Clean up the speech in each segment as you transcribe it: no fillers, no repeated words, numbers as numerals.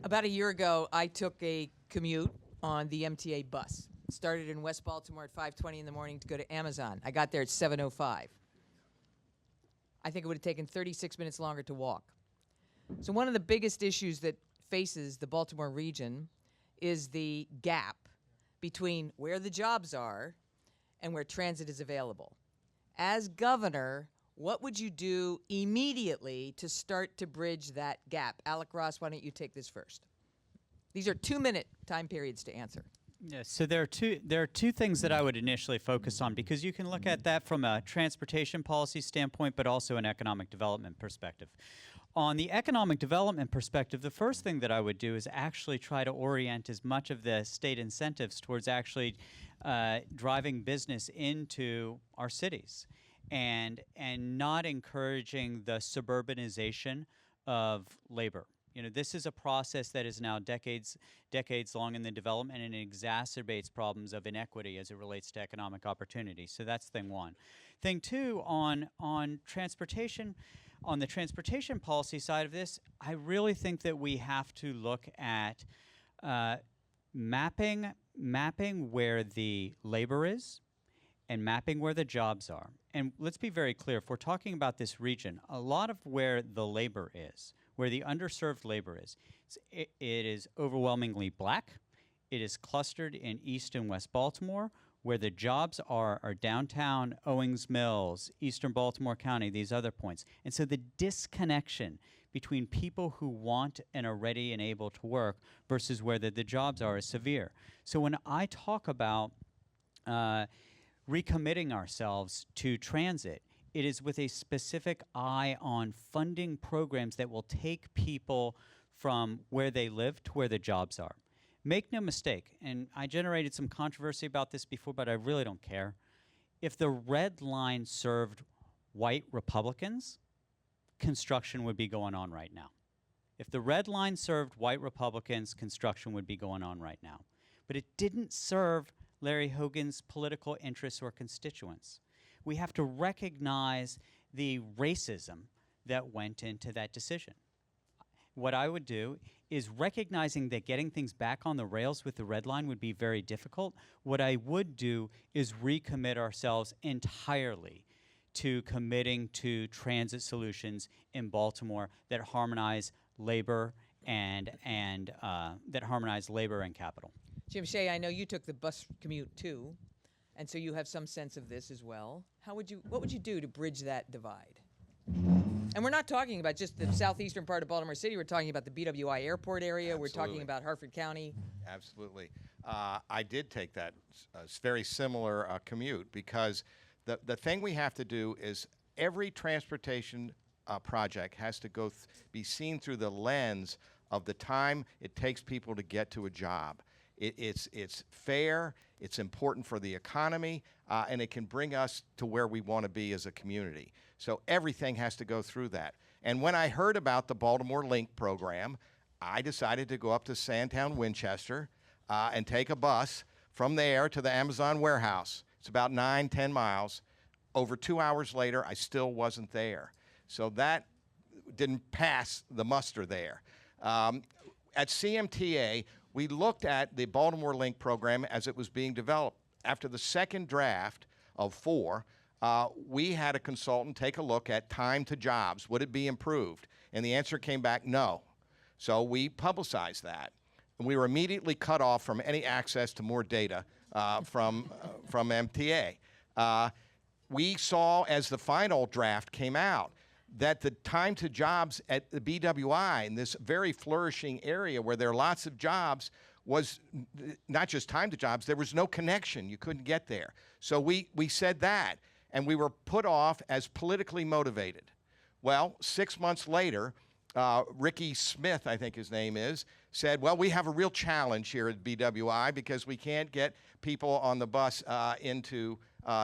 About a year ago, I took a commute on the MTA bus. Started in West Baltimore at 5:20 in the morning to go to Amazon. I got there at 7:05. I think it would have taken 36 minutes longer to walk. So one of the biggest issues that faces the Baltimore region is the gap between where the jobs are and where transit is available. As governor, what would you do immediately to start to bridge that gap? Alec Ross, why don't you take this first? These are 2-minute time periods to answer. Yeah, so there are two things that I would initially focus on, because you can look at that from a transportation policy standpoint, but also an economic development perspective. On the economic development perspective, the first thing that I would do is actually try to orient as much of the state incentives towards actually driving business into our cities, and not encouraging the suburbanization of labor. You know, this is a process that is now decades long in the development, and it exacerbates problems of inequity as it relates to economic opportunity. So that's thing one. Thing two, on transportation, on the transportation policy side of this, I really think that we have to look at mapping where the labor is and mapping where the jobs are. And let's be very clear, if we're talking about this region, a lot of where the labor is, where the underserved labor is, it is overwhelmingly black. It is clustered in East and West Baltimore. Where the jobs are downtown Owings Mills, Eastern Baltimore County, these other points. And so the disconnection between people who want and are ready and able to work versus where the jobs are is severe. So when I talk about recommitting ourselves to transit, it is with a specific eye on funding programs that will take people from where they live to where the jobs are. Make no mistake, and I generated some controversy about this before, but I really don't care. If the red line served white Republicans, construction would be going on right now. If the red line served white Republicans, construction would be going on right now. But it didn't serve Larry Hogan's political interests or constituents. We have to recognize the racism that went into that decision. What I would do is, recognizing that getting things back on the rails with the red line would be very difficult, what I would do is recommit ourselves entirely to committing to transit solutions in Baltimore that harmonize labor and capital. Jim Shea, I know you took the bus commute too, and so you have some sense of this as well. What would you do to bridge that divide? And we're not talking about just the southeastern part of Baltimore City. We're talking about the BWI airport area. Absolutely. We're talking about Harford County. Absolutely. I did take that very similar commute, because the thing we have to do is every transportation project has to be seen through the lens of the time it takes people to get to a job. It's fair, it's important for the economy, and it can bring us to where we want to be as a community. So everything has to go through that. And when I heard about the Baltimore Link program, I decided to go up to Sandtown, Winchester, and take a bus from there to the Amazon warehouse. It's about 9-10 miles. Over 2 hours later, I still wasn't there. So that didn't pass the muster there. At CMTA, we looked at the Baltimore Link program as it was being developed. After the second draft of 4, we had a consultant take a look at time to jobs. Would it be improved? And the answer came back no. So we publicized that. And we were immediately cut off from any access to more data from MTA. We saw, as the final draft came out, that the time to jobs at the BWI, in this very flourishing area where there are lots of jobs, was not just time to jobs, there was no connection. You couldn't get there. So we said that, and we were put off as politically motivated. Well, 6 months later, Ricky Smith, I think his name is, said, well, we have a real challenge here at BWI because we can't get people on the bus into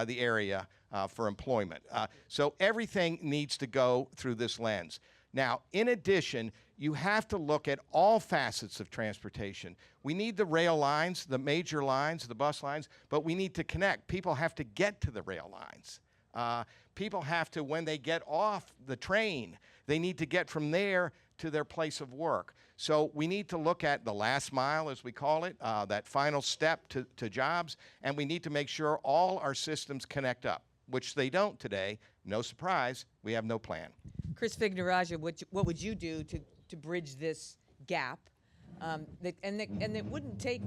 the area for employment. So everything needs to go through this lens. Now, in addition, you have to look at all facets of transportation. We need the rail lines, the major lines, the bus lines, but we need to connect. People have to get to the rail lines. people have to, when they get off the train, they need to get from there to their place of work. So we need to look at the last mile, as we call it, that final step to jobs, and we need to make sure all our systems connect up, which they don't today. No surprise, we have no plan. Chris Fignaraja, what would you do to bridge this gap? And it wouldn't take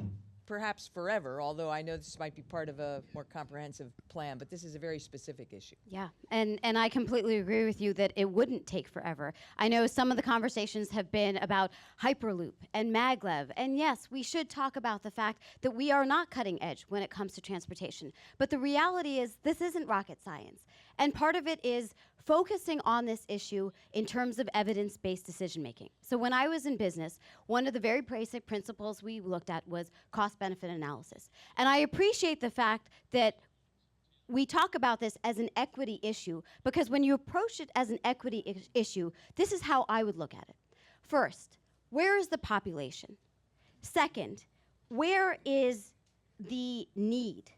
perhaps forever, although I know this might be part of a more comprehensive plan, but this is a very specific issue. Yeah, and I completely agree with you that it wouldn't take forever. I know some of the conversations have been about Hyperloop and maglev, and yes, we should talk about the fact that we are not cutting edge when it comes to transportation. But the reality is this isn't rocket science, and part of it is focusing on this issue in terms of evidence-based decision-making. So when I was in business, one of the very basic principles we looked at was cost-benefit analysis. And I appreciate the fact that we talk about this as an equity issue, because when you approach it as an equity issue, this is how I would look at it. First, where is the population? Second, where is the need?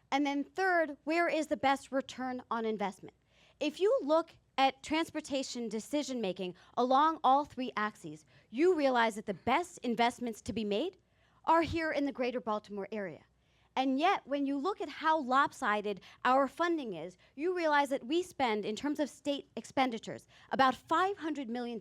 And then third, where is the best return on investment? If you look at transportation decision-making along all three axes, you realize that the best investments to be made are here in the greater Baltimore area. And yet, when you look at how lopsided our funding is, you realize that we spend, in terms of state expenditures, about $500 million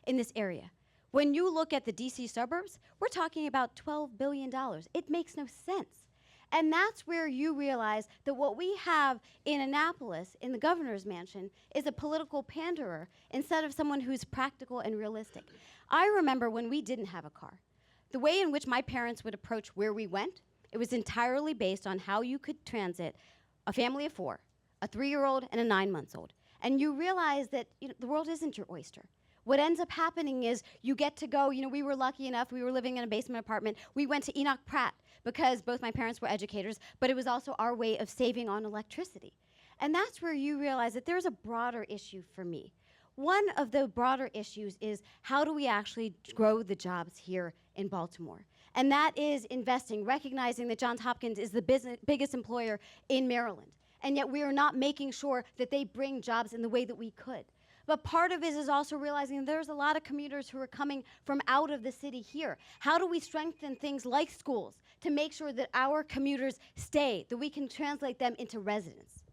in this area. When you look at the DC suburbs, we're talking about $12 billion. It makes no sense. And that's where you realize that what we have in Annapolis, in the governor's mansion, is a political panderer instead of someone who's practical and realistic. I remember when we didn't have a car. The way in which my parents would approach where we went, it was entirely based on how you could transit a family of 4, a 3-year-old and a 9-month-old. And you realize that the world isn't your oyster. What ends up happening is you get to go, we were lucky enough, we were living in a basement apartment. We went to Enoch Pratt because both my parents were educators, but it was also our way of saving on electricity. And that's where you realize that there's a broader issue for me. One of the broader issues is how do we actually grow the jobs here in Baltimore? And that is investing, recognizing that Johns Hopkins is the biggest employer in Maryland. And yet we are not making sure that they bring jobs in the way that we could. But part of it is also realizing there's a lot of commuters who are coming from out of the city here. How do we strengthen things like schools to make sure that our commuters stay, that we can translate them into residents?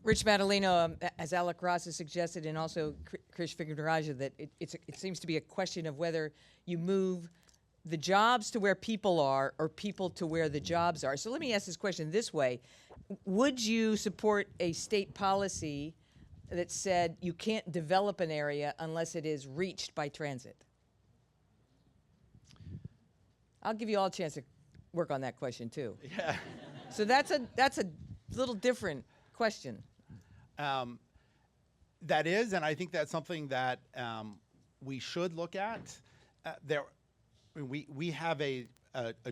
Rich Madaleno, as Alec Ross has suggested, and also Krish Fignaraja, that it seems to be a question of whether you move the jobs to where people are or people to where the jobs are. So let me ask this question this way. Would you support a state policy that said you can't develop an area unless it is reached by transit? I'll give you all a chance to work on that question too. Yeah. So that's a little different question. That is, and I think that's something that we should look at. We have a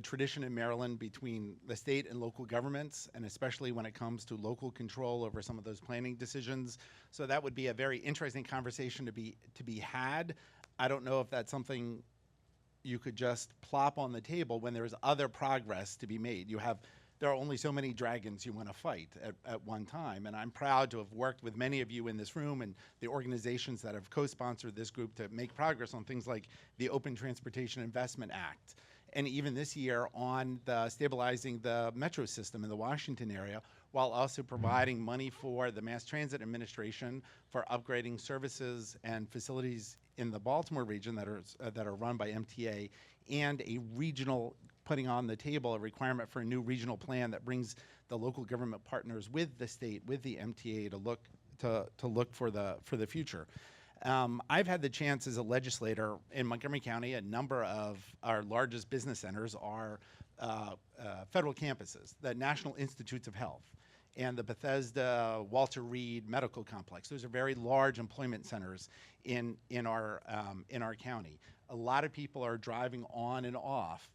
tradition in Maryland between the state and local governments, and especially when it comes to local control over some of those planning decisions. So that would be a very interesting conversation to be had. I don't know if that's something you could just plop on the table when there's other progress to be made. There are only so many dragons you want to fight at one time, and I'm proud to have worked with many of you in this room and the organizations that have co-sponsored this group to make progress on things like the Open Transportation Investment Act, and even this year on the stabilizing the metro system in the Washington area, while also providing money for the Mass Transit Administration for upgrading services and facilities in the Baltimore region that are run by MTA, and a regional, putting on the table a requirement for a new regional plan that brings the local government partners with the state, with the MTA, to look for the future. I've had the chance as a legislator in Montgomery County. A number of our largest business centers are federal campuses, the National Institutes of Health, and the Bethesda Walter Reed Medical Complex. Those are very large employment centers in our county. A lot of people are driving on and off.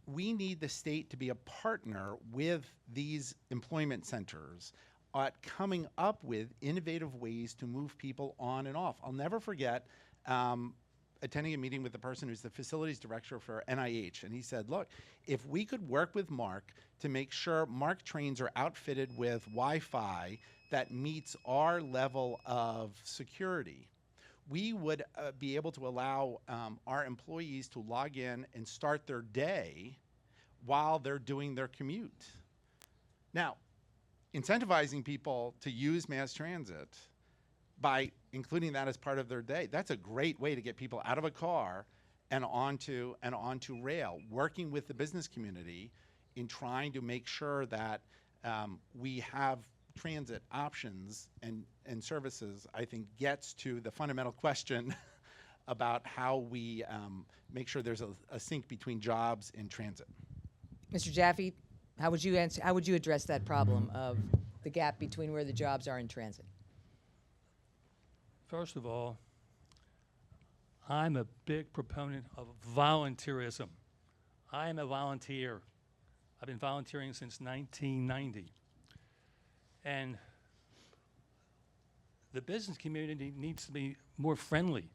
We need the state to be a partner with these employment centers at coming up with innovative ways to move people on and off. I'll never forget attending a meeting with the person who's the facilities director for NIH, and he said, look, if we could work with MARC to make sure MARC trains are outfitted with Wi-Fi that meets our level of security, we would be able to allow our employees to log in and start their day while they're doing their commute. Now, incentivizing people to use mass transit by including that as part of their day, that's a great way to get people out of a car and onto rail, working with the business community in trying to make sure that we have transit options and services, I think gets to the fundamental question about how we make sure there's a sync between jobs and transit. Mr. Jaffe, how would you answer? How would you address that problem of the gap between where the jobs are in transit? First of all, I'm a big proponent of volunteerism. I am a volunteer. I've been volunteering since 1990. And the business community needs to be more friendly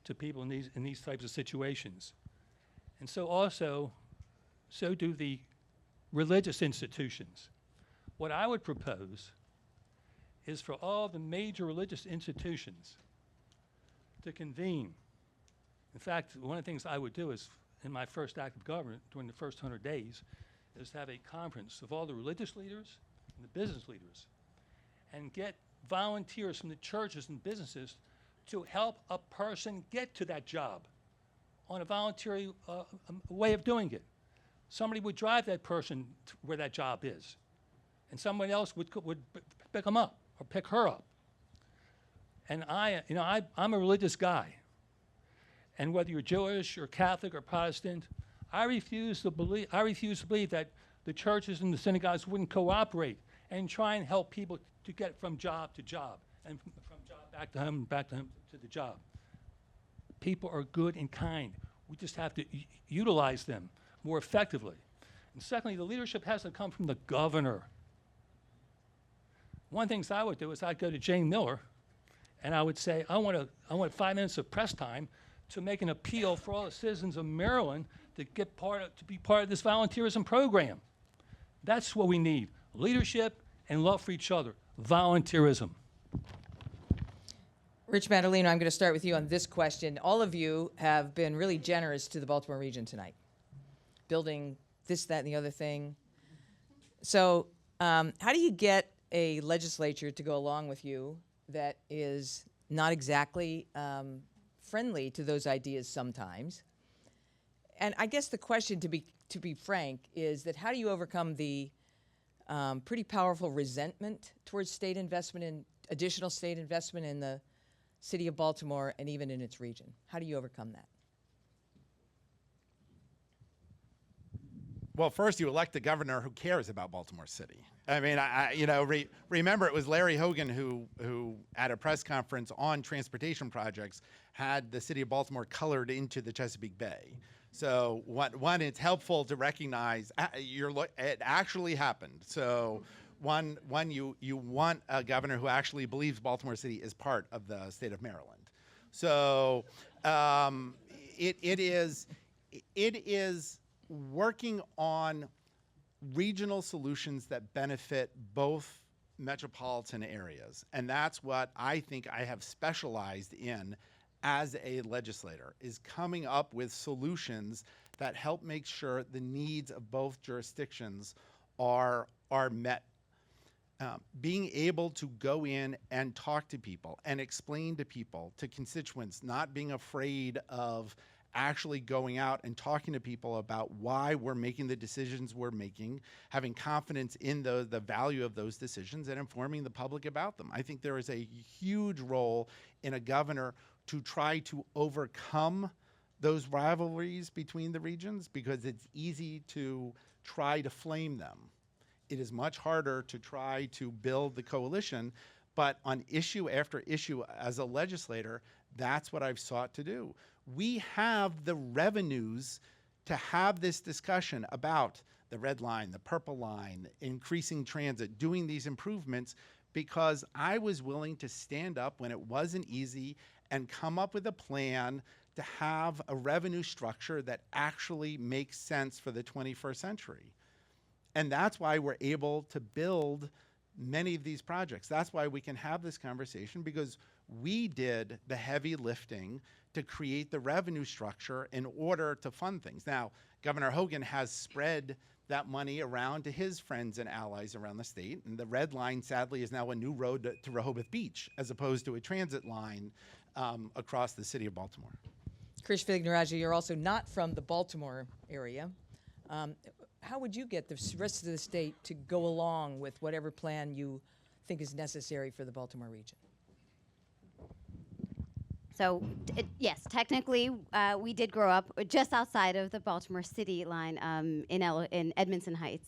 to people in these types of situations. And so do the religious institutions. What I would propose is for all the major religious institutions to convene. In fact, one of the things I would do is, in my first act of government during the first 100 days, is to have a conference of all the religious leaders and the business leaders and get volunteers from the churches and businesses to help a person get to that job on a voluntary way of doing it. Somebody would drive that person to where that job is, and someone else would pick them up or pick her up. And I'm a religious guy, and whether you're Jewish or Catholic or Protestant, I refuse to believe that the churches and the synagogues wouldn't cooperate and try and help people to get from job to job and from job back to home and back to home to the job. People are good and kind. We just have to utilize them more effectively. And secondly, the leadership has to come from the governor. One of the things I would do is I'd go to Jane Miller and I would say, I want 5 minutes of press time to make an appeal for all the citizens of Maryland to be part of this volunteerism program. That's what we need: leadership and love for each other. Volunteerism. Rich Madaleno, I'm going to start with you on this question. All of you have been really generous to the Baltimore region tonight, building this, that, and the other thing. So how do you get a legislature to go along with you that is not exactly friendly to those ideas sometimes? And I guess the question, to be frank, is that how do you overcome the pretty powerful resentment towards state investment and additional state investment in the city of Baltimore and even in its region? How do you overcome that? Well, first you elect a governor who cares about Baltimore City. I mean, remember it was Larry Hogan who at a press conference on transportation projects had the city of Baltimore colored into the Chesapeake Bay. So one, it's helpful to recognize it actually happened. So one, you want a governor who actually believes Baltimore City is part of the state of Maryland. So it is working on regional solutions that benefit both metropolitan areas. And that's what I think I have specialized in as a legislator, is coming up with solutions that help make sure the needs of both jurisdictions are met. Being able to go in and talk to people and explain to people, to constituents, not being afraid of actually going out and talking to people about why we're making the decisions we're making, having confidence in the value of those decisions, and informing the public about them. I think there is a huge role in a governor to try to overcome those rivalries between the regions, because it's easy to try to flame them. It is much harder to try to build the coalition, but on issue after issue as a legislator, that's what I've sought to do. We have the revenues to have this discussion about the red line, the purple line, increasing transit, doing these improvements, because I was willing to stand up when it wasn't easy and come up with a plan to have a revenue structure that actually makes sense for the 21st century. And that's why we're able to build many of these projects. That's why we can have this conversation, because we did the heavy lifting to create the revenue structure in order to fund things. Now, Governor Hogan has spread that money around to his friends and allies around the state, and the red line, sadly, is now a new road to Rehoboth Beach, as opposed to a transit line across the city of Baltimore. Krish Fignaraja, you're also not from the Baltimore area. How would you get the rest of the state to go along with whatever plan you think is necessary for the Baltimore region? So, yes, technically, we did grow up just outside of the Baltimore city line in Edmondson Heights.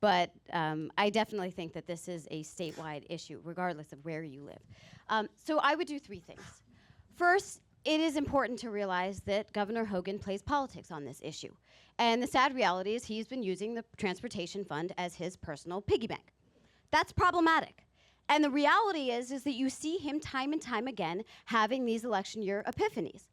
But I definitely think that this is a statewide issue, regardless of where you live. So I would do three things. First, it is important to realize that Governor Hogan plays politics on this issue. And the sad reality is he's been using the transportation fund as his personal piggy bank. That's problematic. And the reality is that you see him time and time again having these election year epiphanies.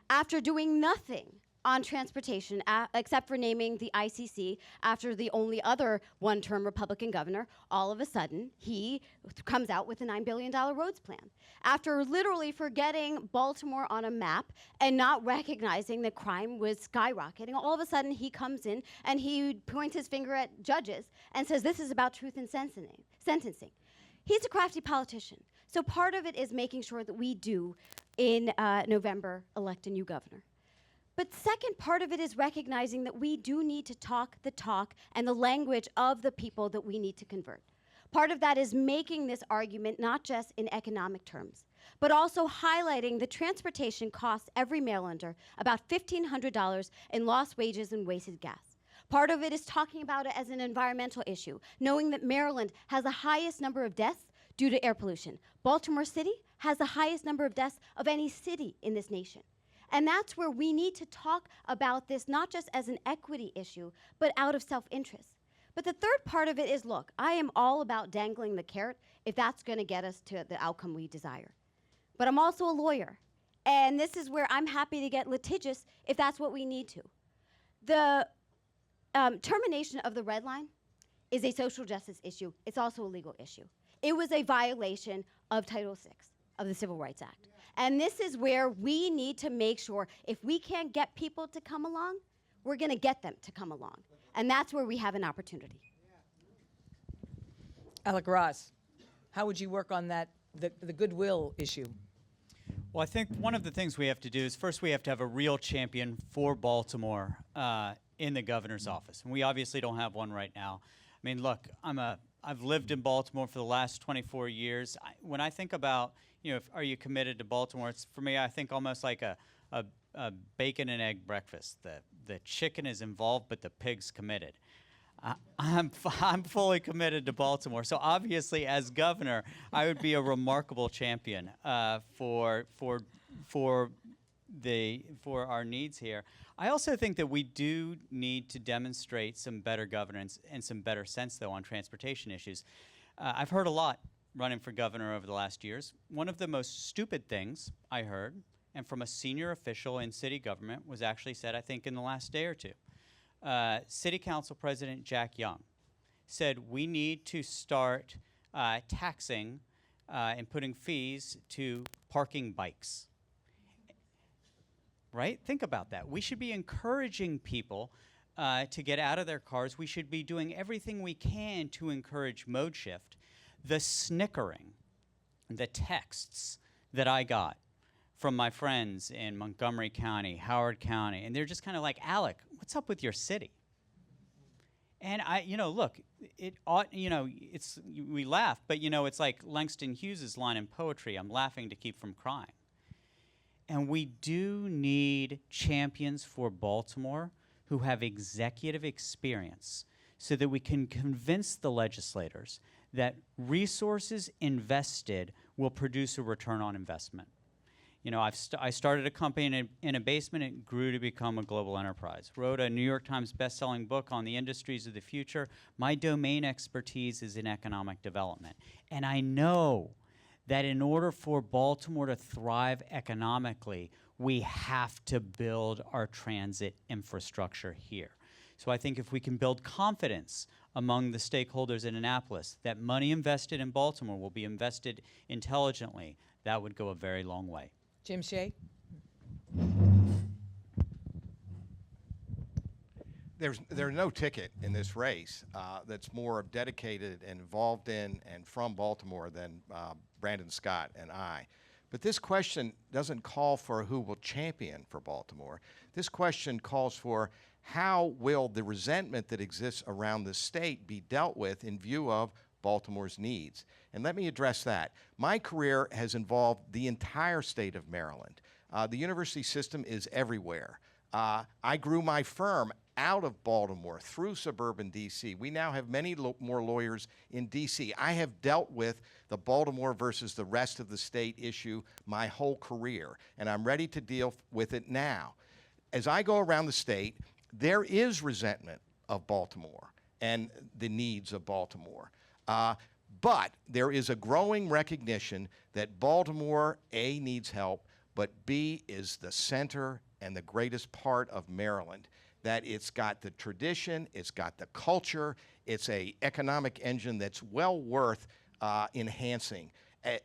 After doing nothing on transportation except for naming the ICC after the only other one-term Republican governor, all of a sudden he comes out with a $9 billion roads plan. After literally forgetting Baltimore on a map and not recognizing that crime was skyrocketing, all of a sudden he comes in and he points his finger at judges and says this is about truth in sentencing. He's a crafty politician. So part of it is making sure that we do, in November, elect a new governor. But second part of it is recognizing that we do need to talk the talk and the language of the people that we need to convert. Part of that is making this argument not just in economic terms, but also highlighting the transportation costs every Marylander about $1,500 in lost wages and wasted gas. Part of it is talking about it as an environmental issue, knowing that Maryland has the highest number of deaths due to air pollution. Baltimore City has the highest number of deaths of any city in this nation. And that's where we need to talk about this not just as an equity issue, but out of self-interest. But the third part of it is, look, I am all about dangling the carrot if that's going to get us to the outcome we desire. But I'm also a lawyer. And this is where I'm happy to get litigious if that's what we need to. The termination of the red line is a social justice issue. It's also a legal issue. It was a violation of Title VI of the Civil Rights Act. And this is where we need to make sure if we can't get people to come along, we're going to get them to come along. And that's where we have an opportunity. Alec Ross, how would you work on that, the goodwill issue? Well, I think one of the things we have to do is first we have to have a real champion for Baltimore in the governor's office. And we obviously don't have one right now. I mean, look, I've lived in Baltimore for the last 24 years. When I think about, are you committed to Baltimore? It's for me, I think almost like a bacon and egg breakfast. The chicken is involved, but the pig's committed. I'm fully committed to Baltimore. So obviously, as governor, I would be a remarkable champion for our needs here. I also think that we do need to demonstrate some better governance and some better sense, though, on transportation issues. I've heard a lot running for governor over the last years. One of the most stupid things I heard, and from a senior official in city government, was actually said, I think, in the last day or two. City Council President Jack Young said we need to start taxing and putting fees to parking bikes. Right? Think about that. We should be encouraging people to get out of their cars. We should be doing everything we can to encourage mode shift. The snickering, the texts that I got from my friends in Montgomery County, Howard County, and they're just kind of like, Alec, what's up with your city? And look, it ought, we laugh, but it's like Langston Hughes' line in poetry, I'm laughing to keep from crying. And we do need champions for Baltimore who have executive experience so that we can convince the legislators that resources invested will produce a return on investment. I started a company in a basement. It grew to become a global enterprise. Wrote a New York Times best-selling book on the industries of the future. My domain expertise is in economic development. And I know that in order for Baltimore to thrive economically, we have to build our transit infrastructure here. So I think if we can build confidence among the stakeholders in Annapolis that money invested in Baltimore will be invested intelligently, that would go a very long way. Jim Shea? There's no ticket in this race that's more dedicated and involved in and from Baltimore than Brandon Scott and I. But this question doesn't call for who will champion for Baltimore. This question calls for how will the resentment that exists around the state be dealt with in view of Baltimore's needs. And let me address that. My career has involved the entire state of Maryland. The university system is everywhere. I grew my firm out of Baltimore through suburban D.C. We now have many more lawyers in D.C. I have dealt with the Baltimore versus the rest of the state issue my whole career, and I'm ready to deal with it now. As I go around the state, there is resentment of Baltimore and the needs of Baltimore. But there is a growing recognition that Baltimore, A, needs help, but B, is the center and the greatest part of Maryland, that it's got the tradition, it's got the culture, it's an economic engine that's well worth enhancing.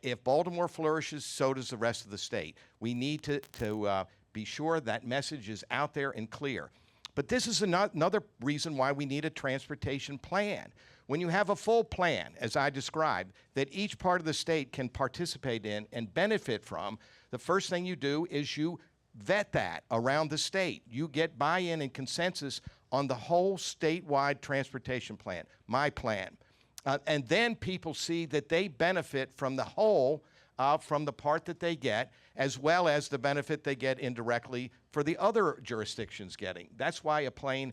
If Baltimore flourishes, so does the rest of the state. We need to be sure that message is out there and clear. But this is another reason why we need a transportation plan. When you have a full plan, as I described, that each part of the state can participate in and benefit from, the first thing you do is you vet that around the state. You get buy-in and consensus on the whole statewide transportation plan, my plan. And then people see that they benefit from the whole, from the part that they get, as well as the benefit they get indirectly for the other jurisdictions getting. That's why a plan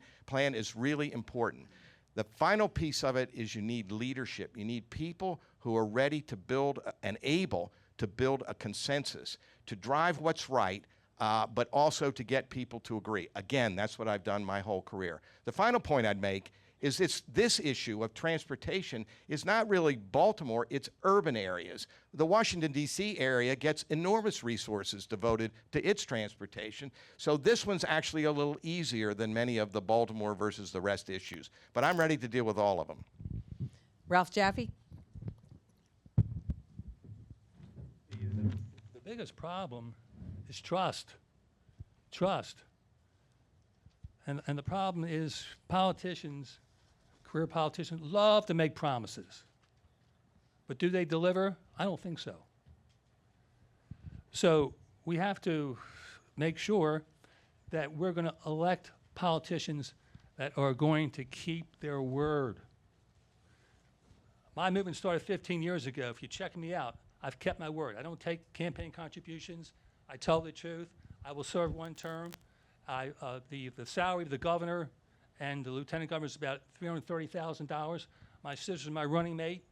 is really important. The final piece of it is you need leadership. You need people who are ready to build and able to build a consensus, to drive what's right, but also to get people to agree. Again, that's what I've done my whole career. The final point I'd make is this issue of transportation is not really Baltimore, it's urban areas. The Washington, D.C. area gets enormous resources devoted to its transportation, so this one's actually a little easier than many of the Baltimore versus the rest issues. But I'm ready to deal with all of them. Ralph Jaffe? The biggest problem is trust. Trust. And the problem is politicians, career politicians, love to make promises. But do they deliver? I don't think so. So we have to make sure that we're going to elect politicians that are going to keep their word. My movement started 15 years ago. If you check me out, I've kept my word. I don't take campaign contributions. I tell the truth. I will serve one term. The salary of the governor and the lieutenant governor is about $330,000. My sister's my running mate.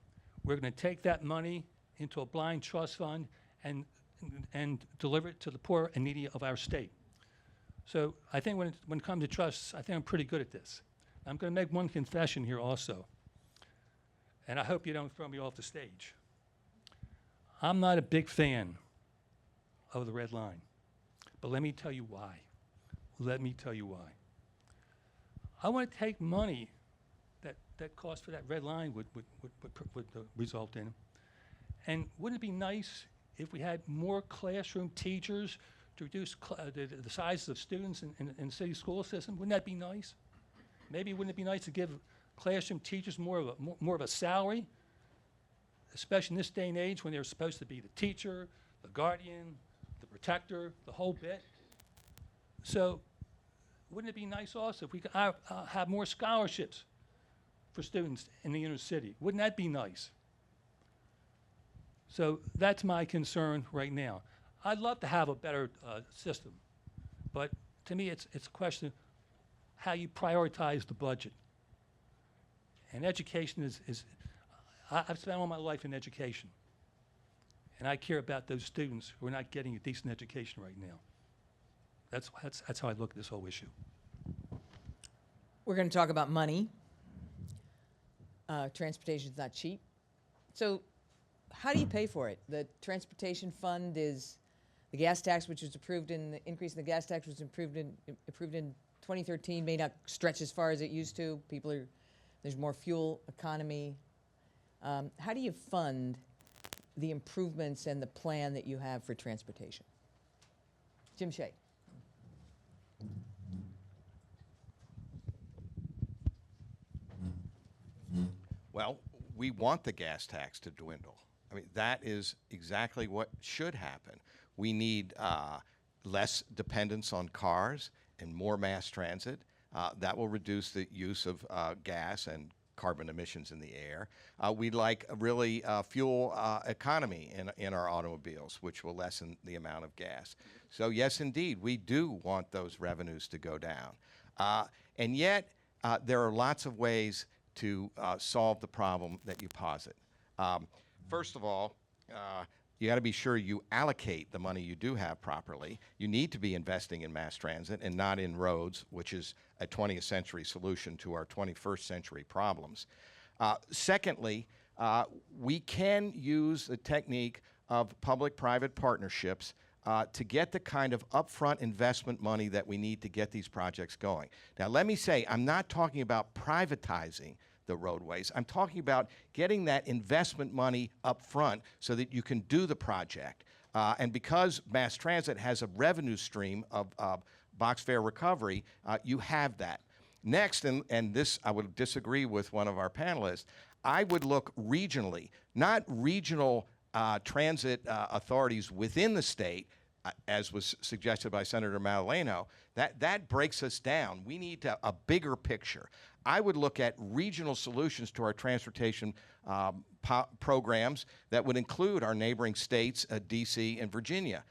We're going to take that money into a blind trust fund and deliver it to the poor and needy of our state. So I think when it comes to trusts, I think I'm pretty good at this. I'm going to make one confession here also, and I hope you don't throw me off the stage. I'm not a big fan of the red line, but let me tell you why. Let me tell you why. I want to take money that cost for that red line would result in. And wouldn't it be nice if we had more classroom teachers to reduce the size of students in the city school system? Wouldn't that be nice? Maybe wouldn't it be nice to give classroom teachers more of a salary, especially in this day and age when they're supposed to be the teacher, the guardian, the protector, the whole bit? So wouldn't it be nice also if we could have more scholarships for students in the inner city? Wouldn't that be nice? So that's my concern right now. I'd love to have a better system, but to me it's a question of how you prioritize the budget. And education I've spent all my life in education, and I care about those students who are not getting a decent education right now. That's how I look at this whole issue. We're going to talk about money. Transportation's not cheap. So how do you pay for it? The transportation fund is the gas tax, which was approved in the increase in the gas tax was approved in 2013 may not stretch as far as it used to. There's more fuel economy. How do you fund the improvements and the plan that you have for transportation? Jim Shea. Well, we want the gas tax to dwindle. I mean, that is exactly what should happen. We need less dependence on cars and more mass transit. That will reduce the use of gas and carbon emissions in the air. We'd like a really fuel economy in our automobiles, which will lessen the amount of gas. So yes, indeed, we do want those revenues to go down. And yet, there are lots of ways to solve the problem that you posit. First of all, you got to be sure you allocate the money you do have properly. You need to be investing in mass transit and not in roads, which is a 20th century solution to our 21st century problems. Secondly, we can use the technique of public-private partnerships to get the kind of upfront investment money that we need to get these projects going. Now, let me say, I'm not talking about privatizing the roadways. I'm talking about getting that investment money up front so that you can do the project. And because mass transit has a revenue stream of box fare recovery, you have that. Next, and this I would disagree with one of our panelists, I would look regionally, not regional transit authorities within the state, as was suggested by Senator Maddaleno. That breaks us down. We need a bigger picture. I would look at regional solutions to our transportation programs that would include our neighboring states, D.C. and Virginia,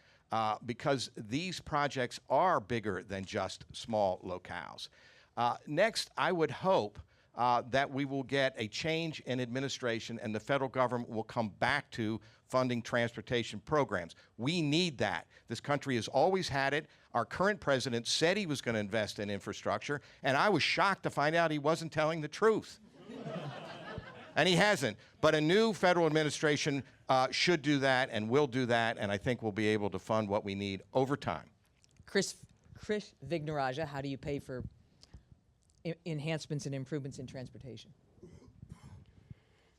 because these projects are bigger than just small locales. Next, I would hope that we will get a change in administration and the federal government will come back to funding transportation programs. We need that. This country has always had it. Our current president said he was going to invest in infrastructure, and I was shocked to find out he wasn't telling the truth. And he hasn't. But a new federal administration should do that and will do that, and I think we'll be able to fund what we need over time. Chris Vignaraja, how do you pay for enhancements and improvements in transportation?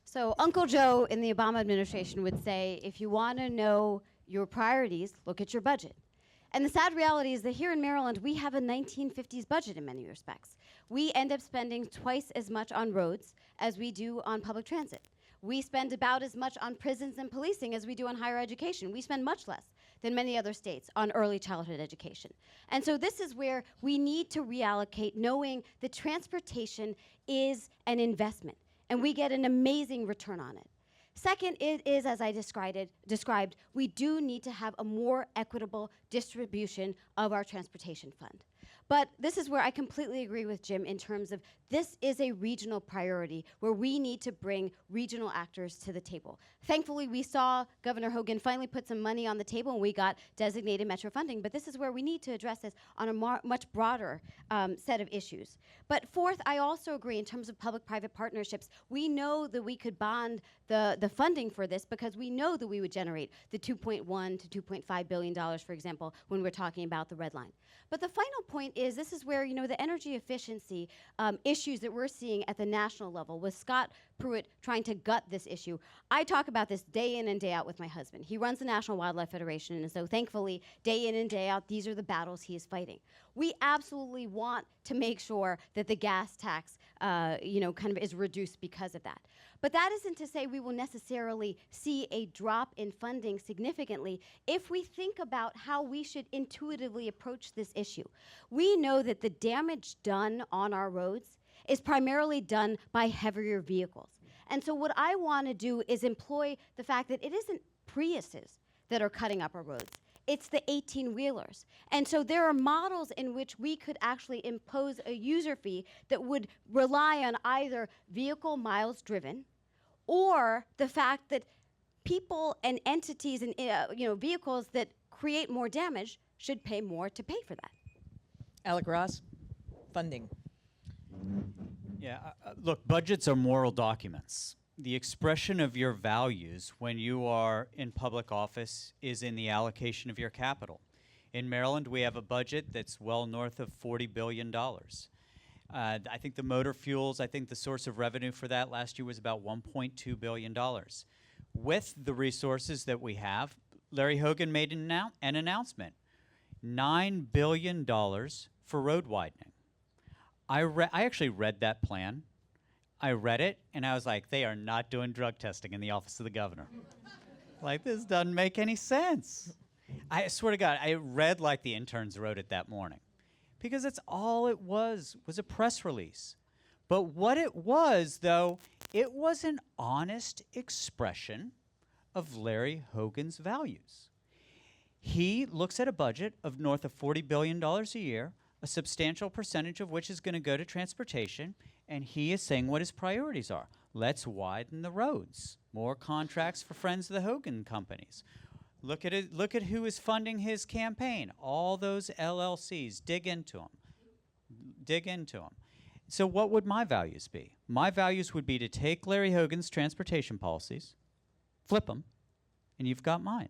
So Uncle Joe in the Obama administration would say, if you want to know your priorities, look at your budget. And the sad reality is that here in Maryland, we have a 1950s budget in many respects. We end up spending twice as much on roads as we do on public transit. We spend about as much on prisons and policing as we do on higher education. We spend much less than many other states on early childhood education. And so this is where we need to reallocate, knowing that transportation is an investment, and we get an amazing return on it. Second, it is, as I described, we do need to have a more equitable distribution of our transportation fund. But this is where I completely agree with Jim in terms of this is a regional priority where we need to bring regional actors to the table. Thankfully, we saw Governor Hogan finally put some money on the table and we got designated metro funding, but this is where we need to address this on a much broader set of issues. But fourth, I also agree in terms of public-private partnerships. We know that we could bond the funding for this because we know that we would generate the $2.1 to $2.5 billion, for example, when we're talking about the red line. But the final point is this is where, the energy efficiency issues that we're seeing at the national level, with Scott Pruitt trying to gut this issue. I talk about this day in and day out with my husband. He runs the National Wildlife Federation, and so thankfully, day in and day out, these are the battles he is fighting. We absolutely want to make sure that the gas tax, kind of is reduced because of that. But that isn't to say we will necessarily see a drop in funding significantly if we think about how we should intuitively approach this issue. We know that the damage done on our roads is primarily done by heavier vehicles. And so what I want to do is employ the fact that it isn't Priuses that are cutting up our roads. It's the 18-wheelers. And so there are models in which we could actually impose a user fee that would rely on either vehicle miles driven or the fact that people and entities and vehicles that create more damage should pay more to pay for that. Alec Ross, funding. Yeah, look, budgets are moral documents. The expression of your values when you are in public office is in the allocation of your capital. In Maryland, we have a budget that's well north of $40 billion. I think the motor fuels, I think the source of revenue for that last year was about $1.2 billion. With the resources that we have, Larry Hogan made an announcement, $9 billion for road widening. I actually read that plan. I read it, and I was like, they are not doing drug testing in the office of the governor. Like, this doesn't make any sense. I swear to God, I read like the interns wrote it that morning. Because that's all it was a press release. But what it was, though, it was an honest expression of Larry Hogan's values. He looks at a budget of north of $40 billion a year, a substantial percentage of which is going to go to transportation, and he is saying what his priorities are. Let's widen the roads. More contracts for friends of the Hogan companies. Look at it. Look at who is funding his campaign. All those LLCs. Dig into them. Dig into them. So what would my values be? My values would be to take Larry Hogan's transportation policies, flip them, and you've got mine.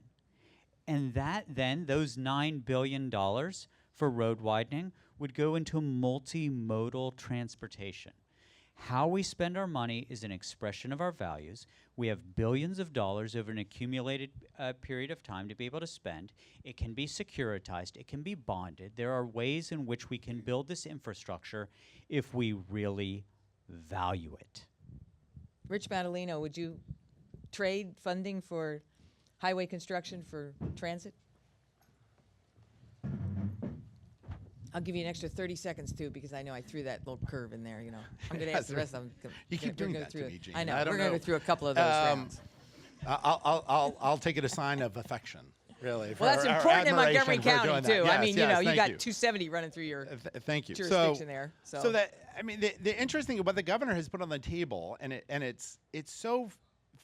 And that then, those $9 billion for road widening would go into multimodal transportation. How we spend our money is an expression of our values. We have billions of dollars over an accumulated period of time to be able to spend. It can be securitized. It can be bonded. There are ways in which we can build this infrastructure if we really value it. Rich Madaleno, would you trade funding for highway construction for transit? I'll give you an extra 30 seconds, too, because I know I threw that little curve in there, you know. I'm going to ask the rest of them. You keep doing that to me, Gene. I know. I don't We're going to know. go through a couple of those rounds. I'll take it a sign of affection, really. Well, that's important in Montgomery admiration for County, doing too. that. I mean, Yes, you know, you thank got you. 270 running through your Thank you. jurisdiction there. So that, I mean, the interesting what the governor has put on the table, and it's so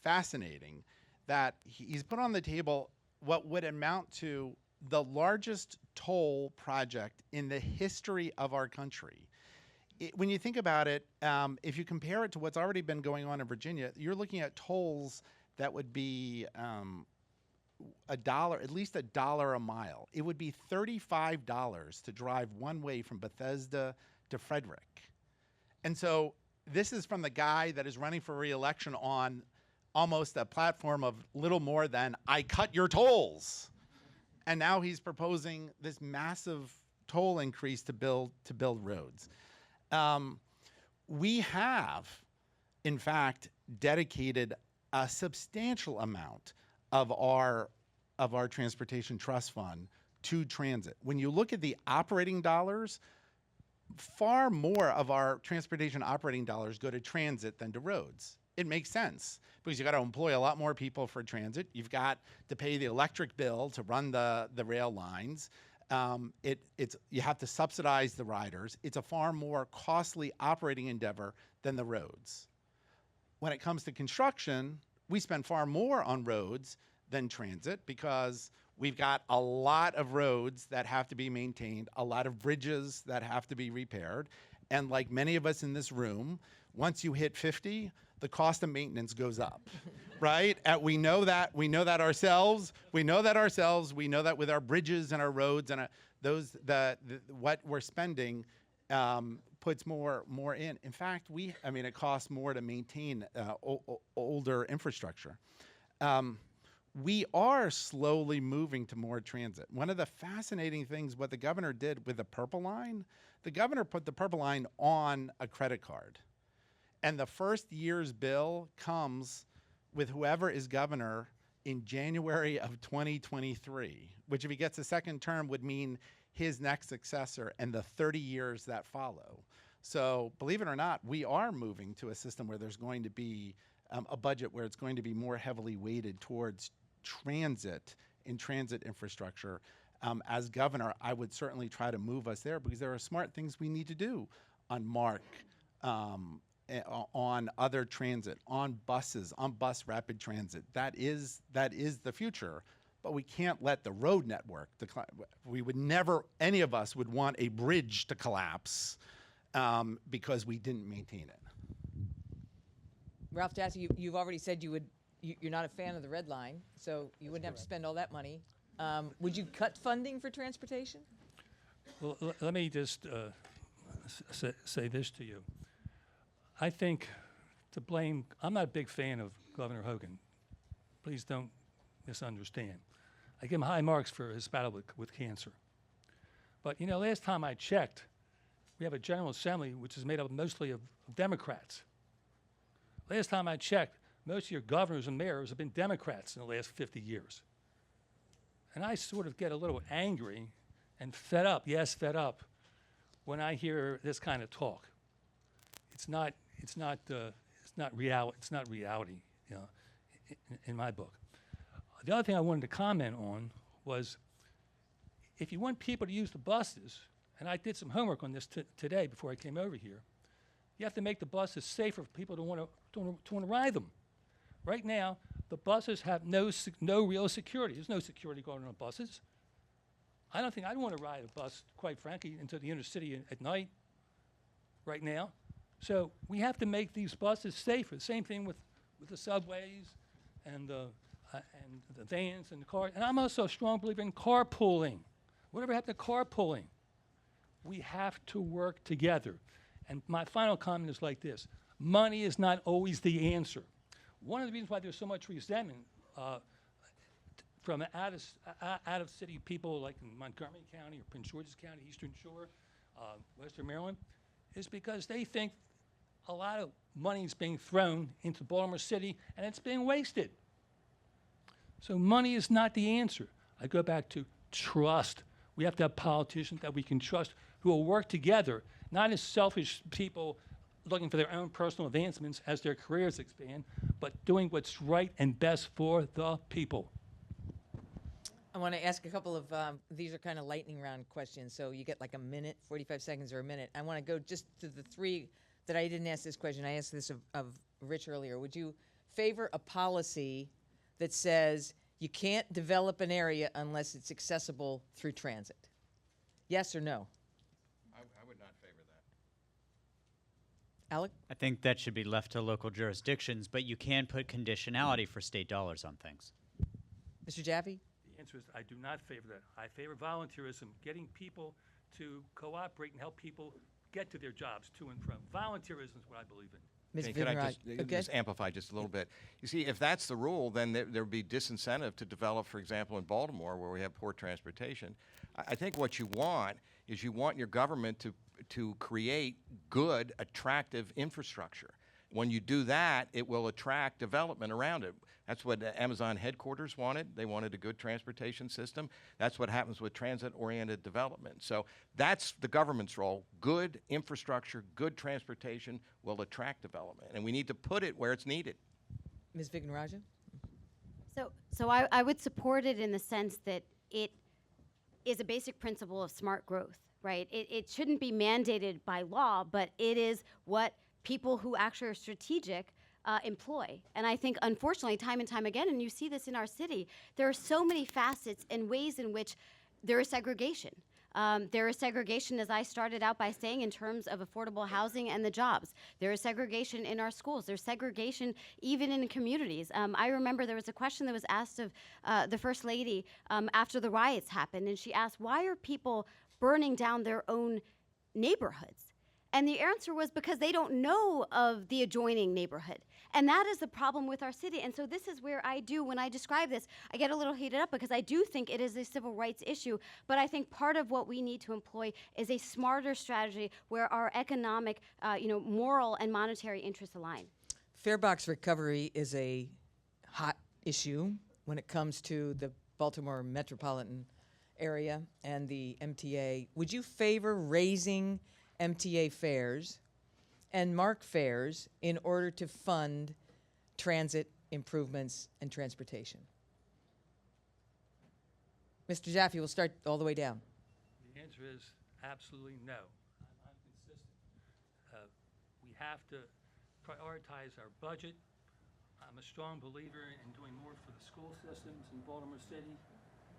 fascinating that he's put on the table what would amount to the largest toll project in the history of our country. When you think about it, if you compare it to what's already been going on in Virginia, you're looking at tolls that would be at least $1 a mile. It would be $35 to drive one way from Bethesda to Frederick. And so this is from the guy that is running for re-election on almost a platform of little more than, I cut your tolls. And now he's proposing this massive toll increase to build roads. We have, in fact, dedicated a substantial amount of our transportation trust fund to transit. When you look at the operating dollars, far more of our transportation operating dollars go to transit than to roads. It makes sense because you got to employ a lot more people for transit. You've got to pay the electric bill to run the rail lines. You have to subsidize the riders. It's a far more costly operating endeavor than the roads. When it comes to construction, we spend far more on roads than transit because we've got a lot of roads that have to be maintained, a lot of bridges that have to be repaired. And like many of us in this room, once you hit 50, the cost of maintenance goes up, right? We know that ourselves. We know that with our bridges and our roads and what we're spending puts more in. In fact, it costs more to maintain older infrastructure. We are slowly moving to more transit. One of the fascinating things, what the governor did with the Purple Line, the governor put the Purple Line on a credit card. And the first year's bill comes with whoever is governor in January of 2023, which if he gets a second term would mean his next successor and the 30 years that follow. So believe it or not, we are moving to a system where there's going to be a budget where it's going to be more heavily weighted towards transit and transit infrastructure. As governor, I would certainly try to move us there because there are smart things we need to do on MARC, on other transit, on buses, on bus rapid transit. That is the future, but we can't let the road network decline. We would never, any of us would want a bridge to collapse because we didn't maintain it. Ralph Dassi, you've already said you're not a fan of the red line, so you wouldn't have to spend all that money Would you cut funding for transportation? Well, let me just say this to you. I think to blame, I'm not a big fan of Governor Hogan. Please don't misunderstand. I give him high marks for his battle with cancer. But, you know, last time I checked, we have a General Assembly which is made up mostly of Democrats. Last time I checked, most of your governors and mayors have been Democrats in the last 50 years. And I sort of get a little angry and fed up, yes, fed up, when I hear this kind of talk. It's not reality, you know, in my book. The other thing I wanted to comment on was, if you want people to use the buses, and I did some homework on this today before I came over here, you have to make the buses safer for people to want to ride them. Right now, the buses have no real security. There's no security guard on the buses. I don't think I'd want to ride a bus, quite frankly, into the inner city at night right now. So we have to make these buses safer. Same thing with the subways and the vans and the cars. And I'm also a strong believer in carpooling. Whatever happened to carpooling? We have to work together. And my final comment is like this. Money is not always the answer. One of the reasons why there's so much resentment from out-of-city people like in Montgomery County or Prince George's County, Eastern Shore, Western Maryland, is because they think a lot of money is being thrown into Baltimore City and it's being wasted. So money is not the answer. I go back to trust. We have to have politicians that we can trust who will work together, not as selfish people looking for their own personal advancements as their careers expand, but doing what's right and best for the people. I want to ask a couple of, these are kind of lightning round questions, so you get like a minute, 45 seconds or a minute. I want to go just to the three that I didn't ask this question. I asked this of Rich earlier. Would you favor a policy that says you can't develop an area unless it's accessible through transit? Yes or no? I would not favor that. Alec? I think that should be left to local jurisdictions, but you can put conditionality for state dollars on things. Mr. Jaffe? The answer is I do not favor that. I favor volunteerism, getting people to cooperate and help people get to their jobs to and from. Volunteerism is what I believe in. Ms. Could I Vivian, just amplify just a little bit? You see, if that's the rule, then there would be disincentive to develop, for example, in Baltimore, where we have poor transportation. I think what you want is you want your government to create good, attractive infrastructure. When you do that, it will attract development around it. That's what Amazon headquarters wanted. They wanted a good transportation system. That's what happens with transit-oriented development. So that's the government's role. Good infrastructure, good transportation will attract development. And we need to put it where it's needed. Ms. Vignaraja? So I would support it in the sense that it is a basic principle of smart growth, right? It shouldn't be mandated by law, but it is what people who actually are strategic employ. And I think, unfortunately, time and time again, and you see this in our city, there are so many facets and ways in which there is segregation. There is segregation, as I started out by saying, in terms of affordable housing and the jobs. There is segregation in our schools. There's segregation even in communities. I remember there was a question that was asked of the First Lady after the riots happened, and she asked, why are people burning down their own neighborhoods? And the answer was because they don't know of the adjoining neighborhood. And that is the problem with our city. And so this is where when I describe this, I get a little heated up because I do think it is a civil rights issue. But I think part of what we need to employ is a smarter strategy where our economic, moral and monetary interests align. Fare box recovery is a hot issue when it comes to the Baltimore metropolitan area and the MTA. Would you favor raising MTA fares and MARC fares in order to fund transit improvements and transportation? Mr. Jaffe, we'll start all the way down. The answer is absolutely no. I'm consistent. We have to prioritize our budget. I'm a strong believer in doing more for the school systems in Baltimore City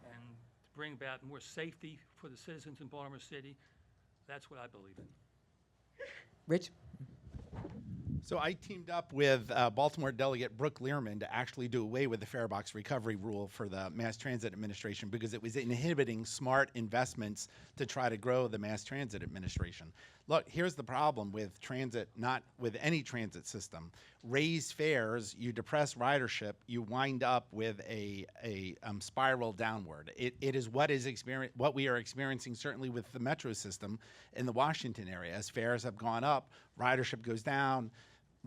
and to bring about more safety for the citizens in Baltimore City. That's what I believe in. Rich? So I teamed up with Baltimore delegate Brooke Learman to actually do away with the fare box recovery rule for the Mass Transit Administration because it was inhibiting smart investments to try to grow the Mass Transit Administration. Look, here's the problem with transit, not with any transit system. Raise fares, you depress ridership, you wind up with a spiral downward. It is what we are experiencing certainly with the metro system in the Washington area. As fares have gone up, ridership goes down,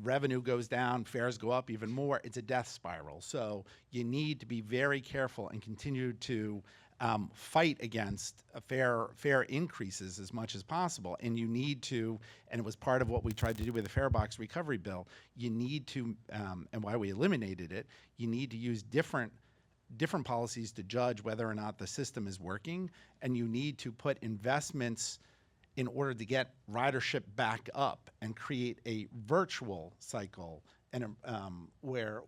revenue goes down, fares go up even more. It's a death spiral. So you need to be very careful and continue to fight against fare increases as much as possible. And you need to, and it was part of what we tried to do with the fare box recovery bill, you need to, and why we eliminated it, you need to use different policies to judge whether or not the system is working, and you need to put investments in order to get ridership back up and create a virtual cycle and where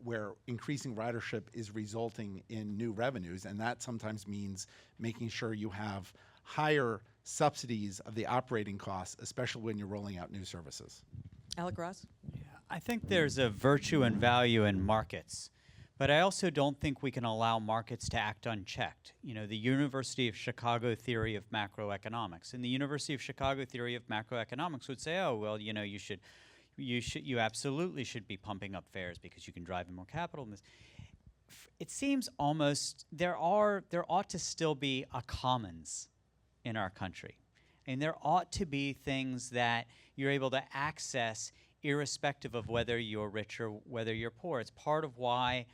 increasing ridership is resulting in new revenues, and that sometimes means making sure you have higher subsidies of the operating costs, especially when you're rolling out new services. Alec Ross? I think there's a virtue and value in markets, but I also don't think we can allow markets to act unchecked. You know, the University of Chicago theory of macroeconomics, and the University of Chicago theory of macroeconomics would say, oh, well, you know, you absolutely should be pumping up fares because you can drive in more capital. And this, it seems almost there ought to still be a commons in our country, and there ought to be things that you're able to access irrespective of whether you're rich or whether you're poor. It's part of why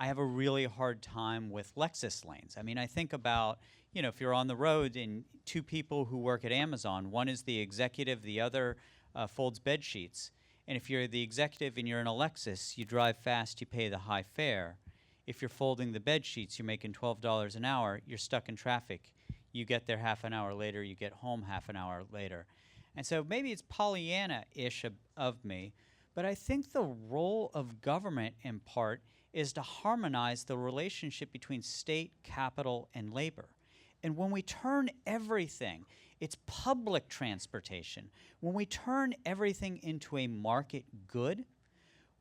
I have a really hard time with Lexus lanes. I mean, I think about, you know, if you're on the road and two people who work at Amazon, one is the executive, the other folds bed sheets. And if you're the executive and you're in a Lexus, you drive fast, you pay the high fare. If you're folding the bed sheets, you're making $12 an hour, you're stuck in traffic. You get there half an hour later, you get home half an hour later. And so maybe it's Pollyanna-ish of me, but I think the role of government, in part, is to harmonize the relationship between state, capital, and labor. And when we turn everything, it's public transportation. When we turn everything into a market good,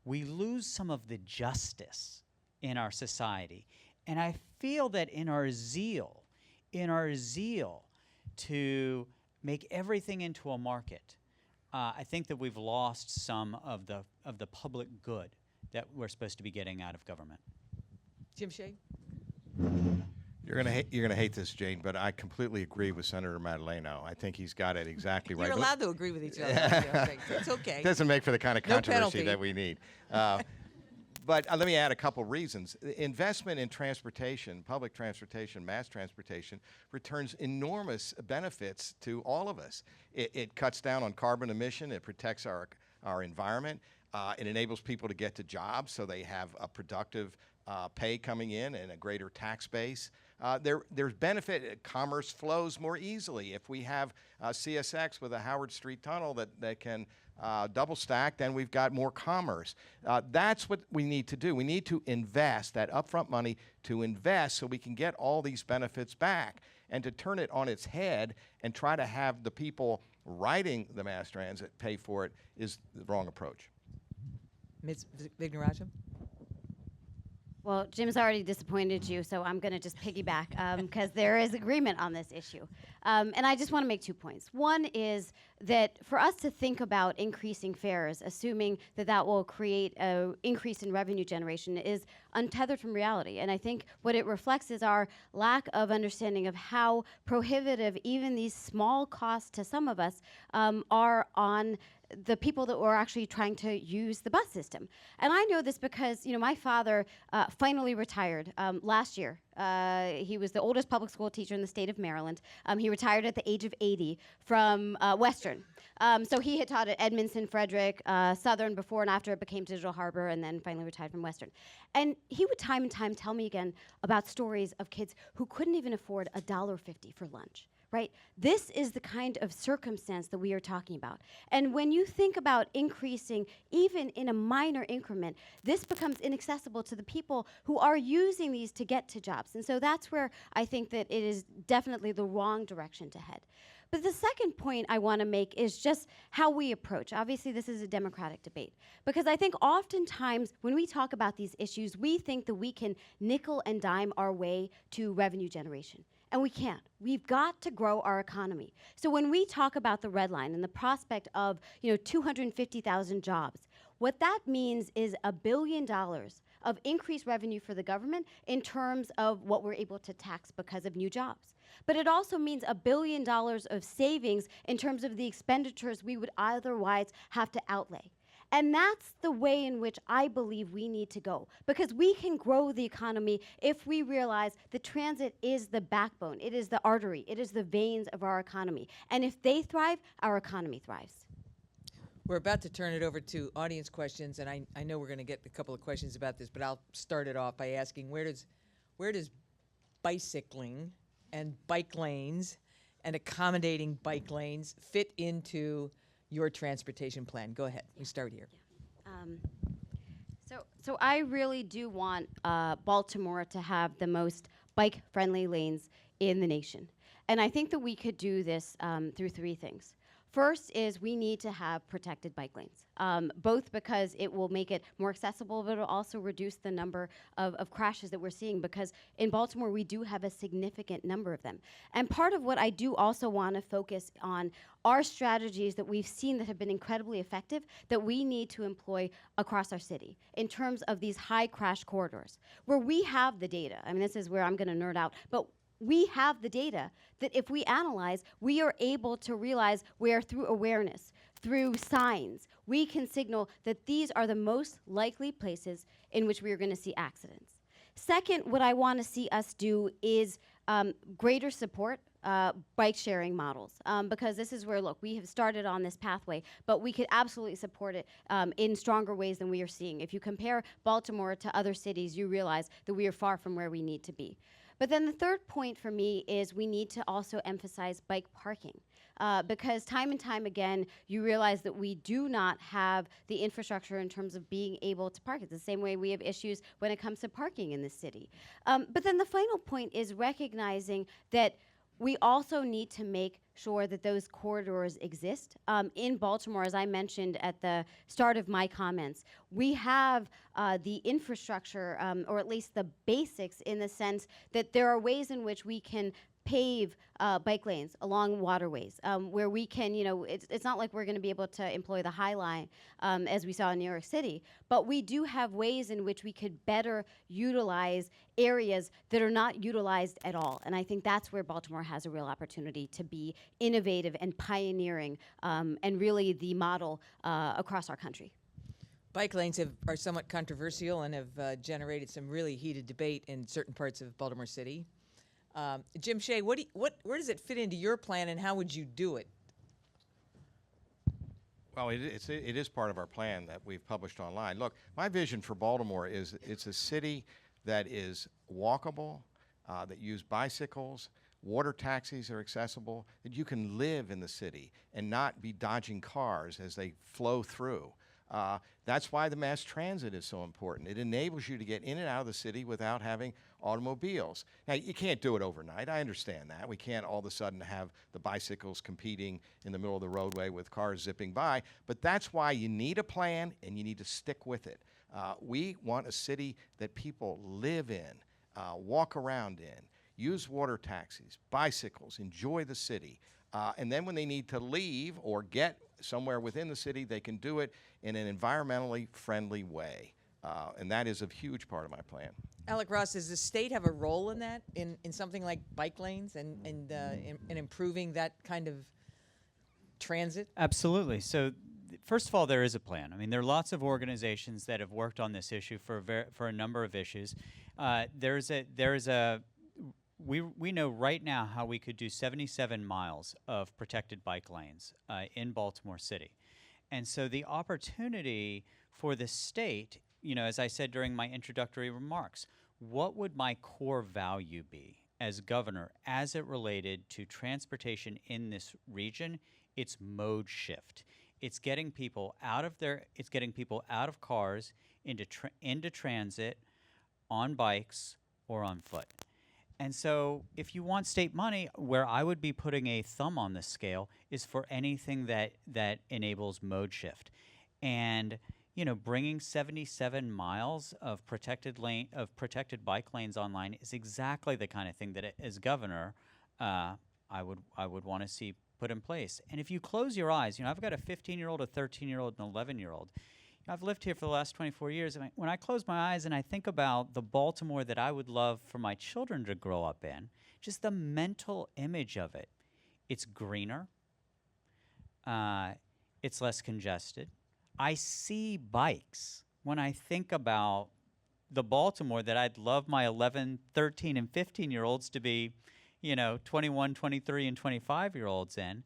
we lose some of the justice in our society. And I feel that in our zeal to make everything into a market, I think that we've lost some of the public good that we're supposed to be getting out of government. Jim Shea? You're gonna hate this, Jane, but I completely agree with Senator Madaleno. I think he's got it exactly right. You're But allowed to agree with each other. It's okay. it doesn't make for the kind of No controversy penalty. that we need. But let me add a couple reasons. Investment in transportation, public transportation, mass transportation, returns enormous benefits to all of us. It cuts down on carbon emission. It protects our environment. It enables people to get to jobs so they have a productive pay coming in and a greater tax base. There's benefit. Commerce flows more easily. If we have CSX with a Howard Street tunnel that can double stack, then we've got more commerce. That's what we need to do. We need to invest that upfront money to invest so we can get all these benefits back. And to turn it on its head and try to have the people riding the mass transit pay for it is the wrong approach. Ms. Vignerotta? Well, Jim's already disappointed you, so I'm going to just piggyback because there is agreement on this issue. And I just want to make 2 points. One is that for us to think about increasing fares, assuming that that will create an increase in revenue generation, is untethered from reality. And I think what it reflects is our lack of understanding of how prohibitive even these small costs to some of us are on the people that were actually trying to use the bus system. And I know this because, you know, my father finally retired last year. He was the oldest public school teacher in the state of Maryland. He retired at the age of 80 from Western. So he had taught at Edmondson, Frederick, Southern before and after it became Digital Harbor, and then finally retired from Western. And he would time and time tell me again about stories of kids who couldn't even afford $1.50 for lunch, right? This is the kind of circumstance that we are talking about. And when you think about increasing, even in a minor increment, this becomes inaccessible to the people who are using these to get to jobs. And so that's where I think that it is definitely the wrong direction to head. But the second point I want to make is just how we approach. Obviously, this is a democratic debate. Because I think oftentimes when we talk about these issues, we think that we can nickel and dime our way to revenue generation. And we can't. We've got to grow our economy. So when we talk about the red line and the prospect of 250,000 jobs, what that means is $1 billion of increased revenue for the government in terms of what we're able to tax because of new jobs. But it also means $1 billion of savings in terms of the expenditures we would otherwise have to outlay. And that's the way in which I believe we need to go, because we can grow the economy if we realize that transit is the backbone, it is the artery, it is the veins of our economy. And if they thrive, our economy thrives. We're about to turn it over to audience questions, and I know we're going to get a couple of questions about this, but I'll start it off by asking, where does bicycling and bike lanes and accommodating bike lanes fit into your transportation plan? Go ahead. We start here. So I really do want Baltimore to have the most bike-friendly lanes in the nation. And I think that we could do this through three things. First is we need to have protected bike lanes, both because it will make it more accessible, but it will also reduce the number of crashes that we're seeing, because in Baltimore we do have a significant number of them. And part of what I do also want to focus on are strategies that we've seen that have been incredibly effective that we need to employ across our city in terms of these high crash corridors, where we have the data. I mean, this is where I'm going to nerd out, but we have the data that if we analyze, we are able to realize where through awareness, through signs, we can signal that these are the most likely places in which we are going to see accidents. Second, what I want to see us do is greater support bike sharing models, because this is where, look, we have started on this pathway, but we could absolutely support it in stronger ways than we are seeing. If you compare Baltimore to other cities, you realize that we are far from where we need to be. But then the third point for me is we need to also emphasize bike parking, because time and time again, you realize that we do not have the infrastructure in terms of being able to park. It's the same way we have issues when it comes to parking in the city. But then the final point is recognizing that we also need to make sure that those corridors exist. In Baltimore, as I mentioned at the start of my comments, we have the infrastructure, or at least the basics, in the sense that there are ways in which we can pave bike lanes along waterways, where we can, it's not like we're going to be able to employ the High Line as we saw in New York City, but we do have ways in which we could better utilize areas that are not utilized at all. And I think that's where Baltimore has a real opportunity to be innovative and pioneering, and really the model across our country. Bike lanes are somewhat controversial and have generated some really heated debate in certain parts of Baltimore City. Jim Shea, where does it fit into your plan, and how would you do it? Well, it is part of our plan that we've published online. Look, my vision for Baltimore is it's a city that is walkable, that use bicycles, water taxis are accessible, that you can live in the city and not be dodging cars as they flow through. That's why the mass transit is so important. It enables you to get in and out of the city without having automobiles. Now, you can't do it overnight. I understand that. We can't all of a sudden have the bicycles competing in the middle of the roadway with cars zipping by. But that's why you need a plan, and you need to stick with it. We want a city that people live in, walk around in, use water taxis, bicycles, enjoy the city. And then when they need to leave or get somewhere within the city, they can do it in an environmentally friendly way. And that is a huge part of my plan. Alec Ross, does the state have a role in that, in something like bike lanes and in improving that kind of transit? Absolutely. So, first of all, there is a plan. I mean, there are lots of organizations that have worked on this issue for a number of issues. We know right now how we could do 77 miles of protected bike lanes in Baltimore City. And so the opportunity for the state, as I said during my introductory remarks, what would my core value be? as governor as it related to transportation in this region, it's mode shift. It's getting people out of cars into transit on bikes or on foot. And so if you want state money, where I would be putting a thumb on the scale is for anything that enables mode shift. And bringing 77 miles of protected bike lanes online is exactly the kind of thing that, as governor, I would want to see put in place. And if you close your eyes, I've got a 15-year-old, a 13-year-old, and an 11-year-old. I've lived here for the last 24 years, and when I close my eyes and I think about the Baltimore that I would love for my children to grow up in, just the mental image of it, it's greener, it's less congested. I see bikes when I think about the Baltimore that I'd love my 11, 13, and 15-year-olds to be, 21, 23, and 25-year-olds in.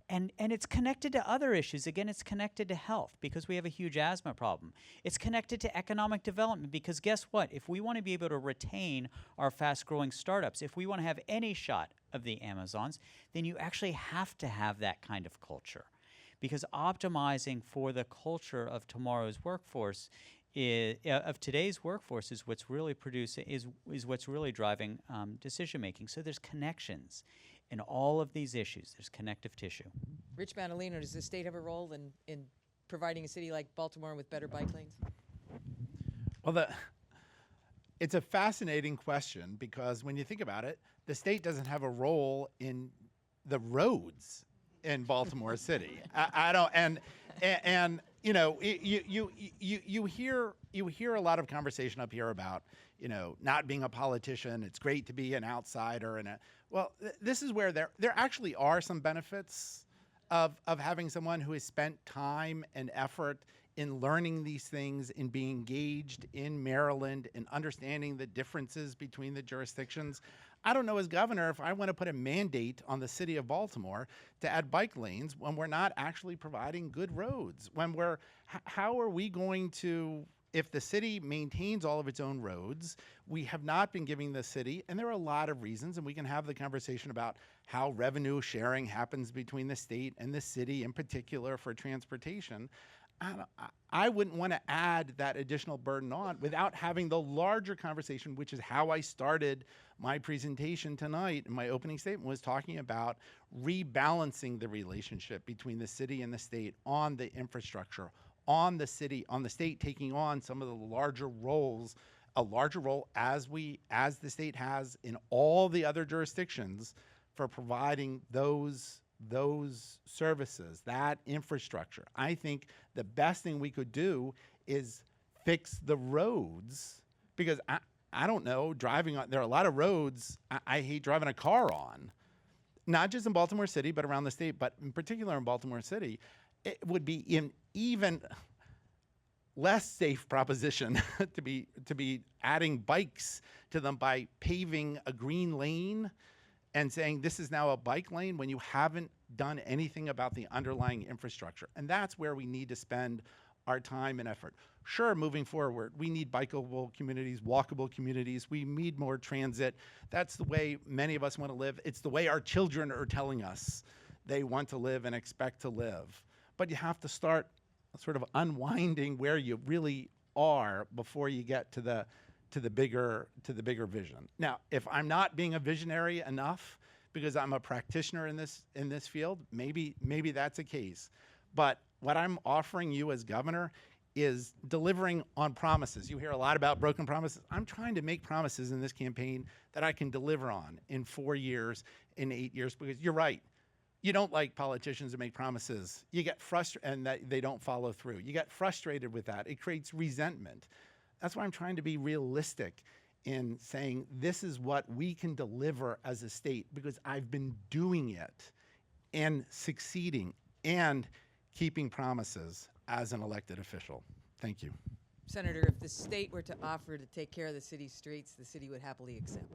And it's connected to other issues. Again, it's connected to health because we have a huge asthma problem. It's connected to economic development because guess what? If we want to be able to retain our fast-growing startups, if we want to have any shot of the Amazons, then you actually have to have that kind of culture. Because optimizing for the culture of tomorrow's workforce, of today's workforce, is what's really is what's really driving decision making. So there's connections in all of these issues. There's connective tissue. Rich Manalino, does the state have a role in providing a city like Baltimore with better bike lanes? Well, it's a fascinating question because when you think about it, the state doesn't have a role in the roads in Baltimore City. I don't, and you hear a lot of conversation up here about not being a politician. It's great to be an outsider this is where there actually are some benefits of having someone who has spent time and effort in learning these things, in being engaged in Maryland, in understanding the differences between the jurisdictions. I don't know as governor if I want to put a mandate on the city of Baltimore to add bike lanes when we're not actually providing good roads. How are we going to, if the city maintains all of its own roads, we have not been giving the city, and there are a lot of reasons, and we can have the conversation about how revenue sharing happens between the state and the city in particular for transportation. I wouldn't want to add that additional burden on without having the larger conversation, which is how I started my presentation tonight. And my opening statement was talking about rebalancing the relationship between the city and the state on the infrastructure, on the state taking on some of the larger roles, a larger role as the state has in all the other jurisdictions for providing those services, that infrastructure. I think the best thing we could do is fix the roads because I don't know, there are a lot of roads I hate driving a car on, not just in Baltimore City, but around the state, but in particular in Baltimore City. It would be an even less safe proposition to be adding bikes to them by paving a green lane and saying this is now a bike lane when you haven't done anything about the underlying infrastructure. And that's where we need to spend our time and effort. Sure, moving forward, we need bikeable communities, walkable communities. We need more transit. That's the way many of us want to live. It's the way our children are telling us they want to live and expect to live. But you have to start sort of unwinding where you really are before you get to the bigger vision. Now, if I'm not being a visionary enough because I'm a practitioner in this field, maybe that's a case. But what I'm offering you as governor is delivering on promises. You hear a lot about broken promises. I'm trying to make promises in this campaign that I can deliver on in 4 years, in 8 years, because you're right. You don't like politicians who make promises. You get frustrated and that they don't follow through. You get frustrated with that. It creates resentment. That's why I'm trying to be realistic in saying this is what we can deliver as a state because I've been doing it and succeeding and keeping promises as an elected official. Thank you. Senator, if the state were to offer to take care of the city's streets, the city would happily accept.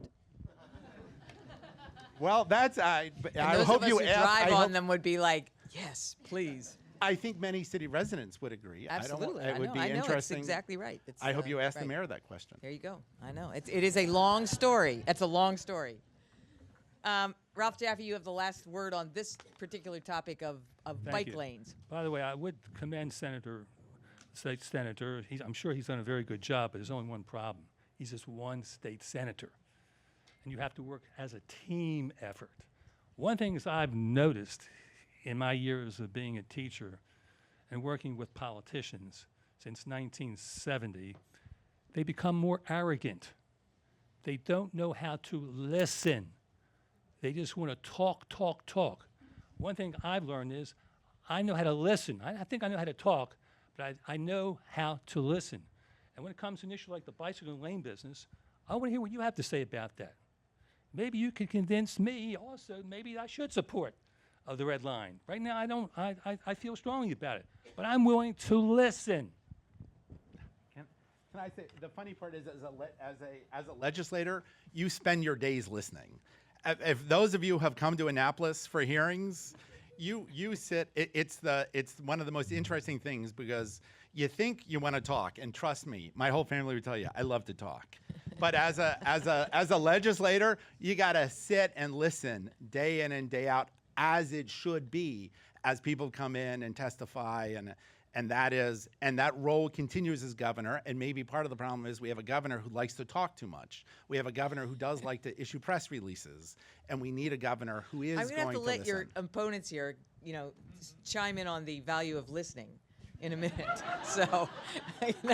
Well, that's I And those hope of us you who ask. drive on them would be like, yes, please. I think many city residents would agree. Absolutely. It would be I know. interesting. It's exactly right. I hope you ask the right. mayor that question. There you go. I know. It is a long story. It's a long story. Ralph Jaffe, you have the last word on this particular topic of Thank bike you. lanes. By the way, I would commend State Senator. I'm sure he's done a very good job, but there's only one problem. He's just one state senator. And you have to work as a team effort. One thing is I've noticed in my years of being a teacher and working with politicians since 1970, they become more arrogant. They don't know how to listen. They just want to talk, talk, talk. One thing I've learned is I know how to listen. I think I know how to talk, but I know how to listen. And when it comes to an issue like the bicycle lane business, I want to hear what you have to say about that. Maybe you could convince me also maybe I should support the red line. Right now, I feel strongly about it, but I'm willing to listen. Can I say, the funny part is as a legislator, you spend your days listening. If those of you who have come to Annapolis for hearings, you sit, it's one of the most interesting things because you think you want to talk, and trust me, my whole family would tell you, I love to talk. But as a legislator, you got to sit and listen day in and day out, as it should be, as people come in and testify, and that role continues as governor. And maybe part of the problem is we have a governor who likes to talk too much. We have a governor who does like to issue press releases, and we need a governor who is I'm going going to have to let listen. your opponents here, chime in on the value of listening in a minute. So, Can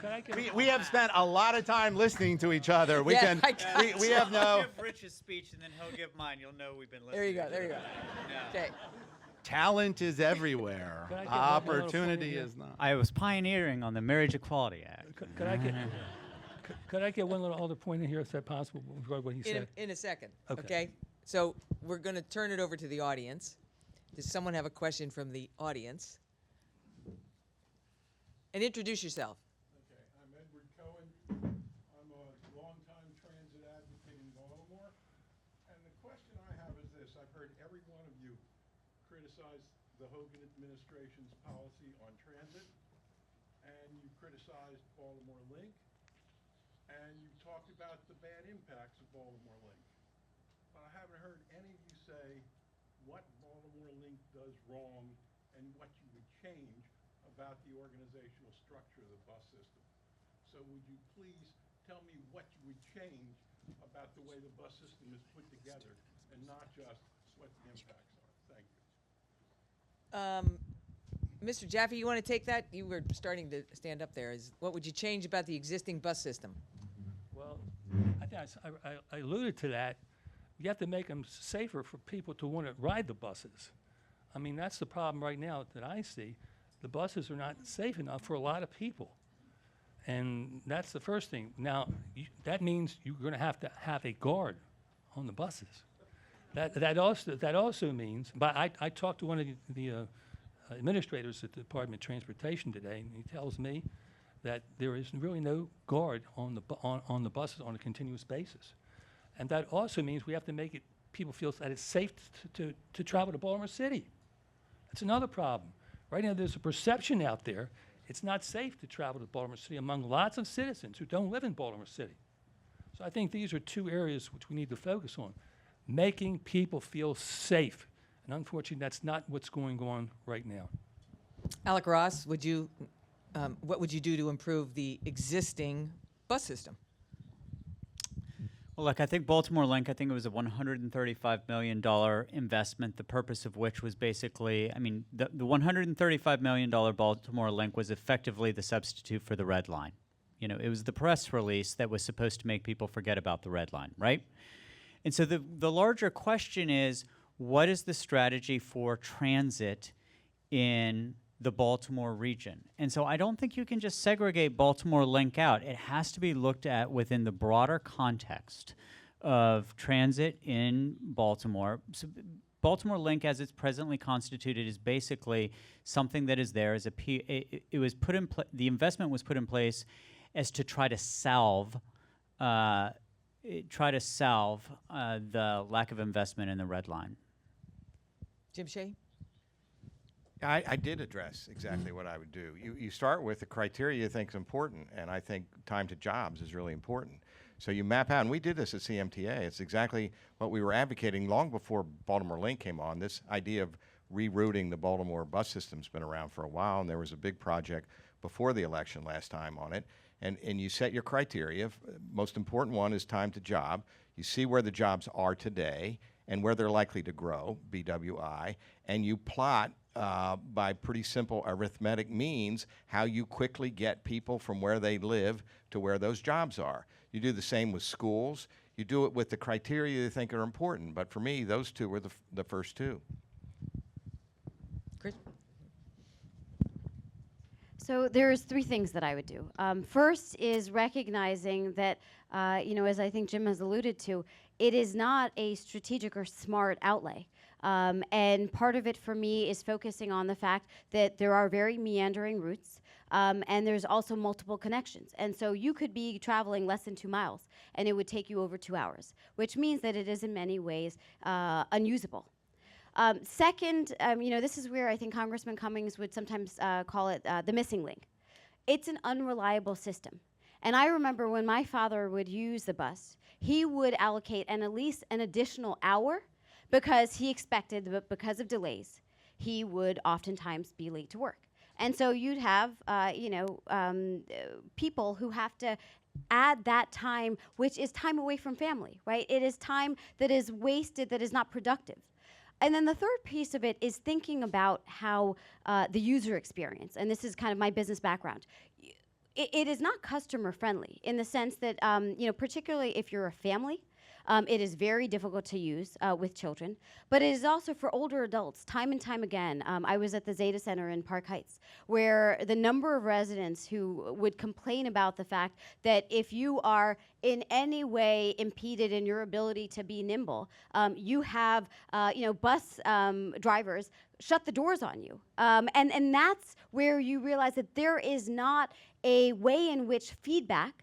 I get We have spent a lot of time listening to each other. We Yeah, can. I got We have I'll no. give Rich's speech and then he'll give mine. You'll know we've been listening. there you go. There you go. Yeah. Okay. Talent is everywhere. Can I get one little point Opportunity here? is not. I was pioneering on the Marriage Equality Act. Could I get one little other point in here, if that's possible, regarding what he said? In a second. Okay. Okay. So we're going to turn it over to the audience. Does someone have a question from the audience? And introduce yourself. Okay, I'm Edward Cohen. I'm a longtime transit advocate in Baltimore. And the question I have is this: I've heard every one of you criticize the Hogan administration's policy on transit, and you criticized Baltimore Link, and you talked about the bad impacts of Baltimore Link. But I haven't heard any of you say what Baltimore Link does wrong and what you would change about the organizational structure of the bus system. So would you please tell me what you would change about the way the bus system is put together and not just what the impacts are? Thank you. Mr. Jaffe, you want to take that? You were starting to stand up there. What would you change about the existing bus system? Well, I think I alluded to that. You have to make them safer for people to want to ride the buses. I mean, that's the problem right now that I see. The buses are not safe enough for a lot of people. And that's the first thing. Now, that means you're going to have a guard on the buses. That also means, but I talked to one of the administrators at the Department of Transportation today, and he tells me that there is really no guard on the buses on a continuous basis. And that also means we have to make people feel that it's safe to travel to Baltimore City. That's another problem. Right now, there's a perception out there it's not safe to travel to Baltimore City among lots of citizens who don't live in Baltimore City. So I think these are two areas which we need to focus on, making people feel safe. And unfortunately, that's not what's going on right now. Alec Ross, what would you do to improve the existing bus system? Well, look, I think Baltimore Link, I think it was a $135 million investment, the purpose of which was basically, I mean, the $135 million Baltimore Link was effectively the substitute for the Red Line. You know, it was the press release that was supposed to make people forget about the Red Line, right? And so the larger question is, what is the strategy for transit in the Baltimore region? And so I don't think you can just segregate Baltimore Link out. It has to be looked at within the broader context of transit in Baltimore. So Baltimore Link, as it's presently constituted, is basically something that is there as it was put in the investment was put in place as to try to salve the lack of investment in the Red Line. Jim Shea? I did address exactly what I would do. You start with the criteria you think is important, and I think time to jobs is really important. So you map out, and we did this at CMTA. It's exactly what we were advocating long before Baltimore Link came on. This idea of rerouting the Baltimore bus system's been around for a while, and there was a big project before the election last time on it. And you set your criteria. Most important one is time to job. You see where the jobs are today and where they're likely to grow, BWI, and you plot by pretty simple arithmetic means how you quickly get people from where they live to where those jobs are. You do the same with schools. You do it with the criteria you think are important. But for me, those two were the first two. Chris? So there's three things that I would do. First is recognizing that, as I think Jim has alluded to, it is not a strategic or smart outlay. And part of it for me is focusing on the fact that there are very meandering routes, and there's also multiple connections. And so you could be traveling less than 2 miles, and it would take you over 2 hours, which means that it is in many ways unusable. Second, this is where I think Congressman Cummings would sometimes call it the missing link. It's an unreliable system. And I remember when my father would use the bus, he would allocate at least an additional hour because he expected that because of delays, he would oftentimes be late to work. And so you'd have, people who have to add that time, which is time away from family, right? It is time that is wasted, that is not productive. And then the third piece of it is thinking about how the user experience, and this is kind of my business background, it is not customer friendly in the sense that, particularly if you're a family, it is very difficult to use with children, but it is also for older adults. Time and time again, I was at the Zeta Center in Park Heights, where the number of residents who would complain about the fact that if you are in any way impeded in your ability to be nimble, you have, bus drivers shut the doors on you. And that's where you realize that there is not a way in which feedback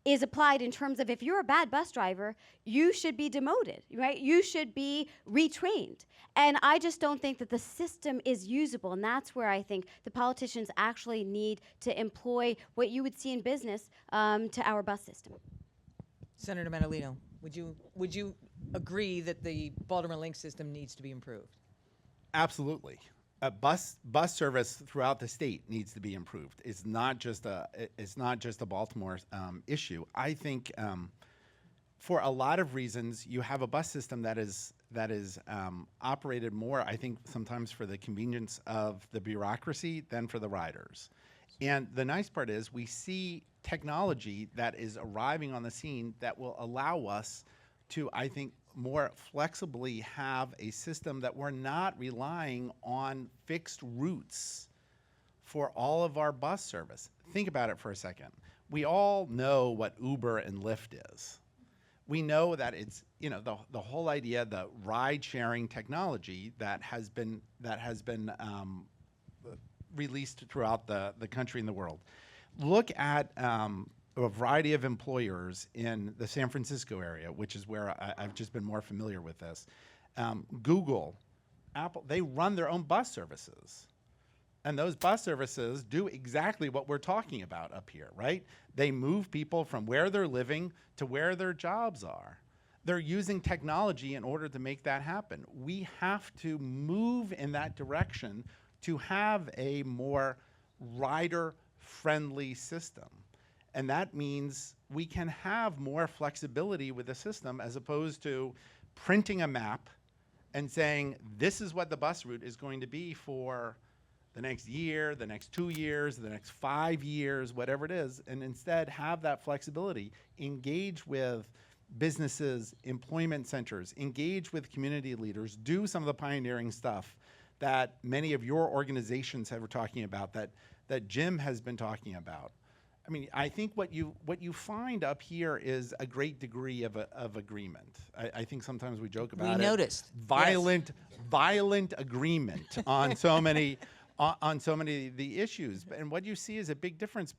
is applied in terms of if you're a bad bus driver, you should be demoted, right? You should be retrained. And I just don't think that the system is usable. And that's where I think the politicians actually need to employ what you would see in business to our bus system. Senator Menalino, would you agree that the Baltimore Link system needs to be improved? Absolutely. Bus service throughout the state needs to be improved. It's not just a Baltimore issue. I think for a lot of reasons, you have a bus system that is operated more, I think, sometimes for the convenience of the bureaucracy than for the riders. And the nice part is we see technology that is arriving on the scene that will allow us to, I think, more flexibly have a system that we're not relying on fixed routes for all of our bus service. Think about it for a second. We all know what Uber and Lyft is. We know that it's, the whole idea, the ride-sharing technology that has been released throughout the country and the world. Look at a variety of employers in the San Francisco area, which is where I've just been more familiar with this. Google, Apple, they run their own bus services. And those bus services do exactly what we're talking about up here, right? They move people from where they're living to where their jobs are. They're using technology in order to make that happen. We have to move in that direction to have a more rider-friendly system. And that means we can have more flexibility with the system as opposed to printing a map and saying, this is what the bus route is going to be for the next year, the next 2 years, the next 5 years, whatever it is, and instead have that flexibility, engage with businesses, employment centers, engage with community leaders, do some of the pioneering stuff that many of your organizations have been talking about, that Jim has been talking about. I mean, I think what you find up here is a great degree of agreement. I think sometimes we joke about it. We noticed. Violent agreement on so many on so many of the issues. And what you see is a big difference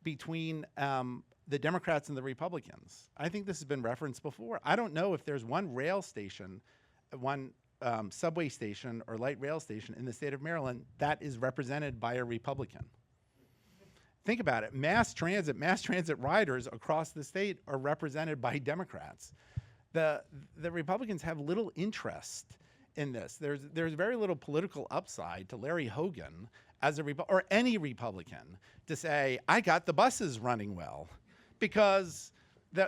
between the Democrats and the Republicans. I think this has been referenced before. I don't know if there's one rail station, one subway station or light rail station in the state of Maryland that is represented by a Republican. think about it. Mass transit riders across the state are represented by Democrats. The Republicans have little interest in this. There's very little political upside to Larry Hogan as or any Republican to say, I got the buses running well, because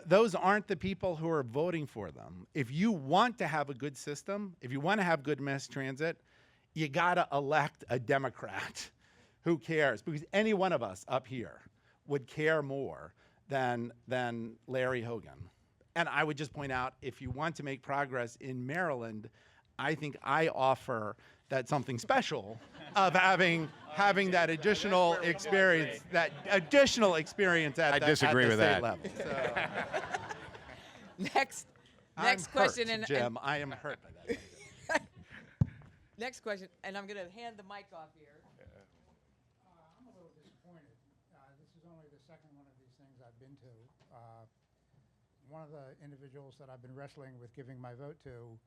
those aren't the people who are voting for them. If you want to have a good system, if you want to have good mass transit, you gotta elect a Democrat who cares, because any one of us up here would care more than Larry Hogan. And I would just point out, if you want to make progress in Maryland, I think I offer that something special of having that additional experience, at I the disagree with state that. level. So, Next I'm question, hurt, Jim. I am hurt by that. next question, and I'm going to hand the mic off here. I'm a little disappointed. This is only the second one of these things I've been to. One of the individuals that I've been wrestling with giving my vote to,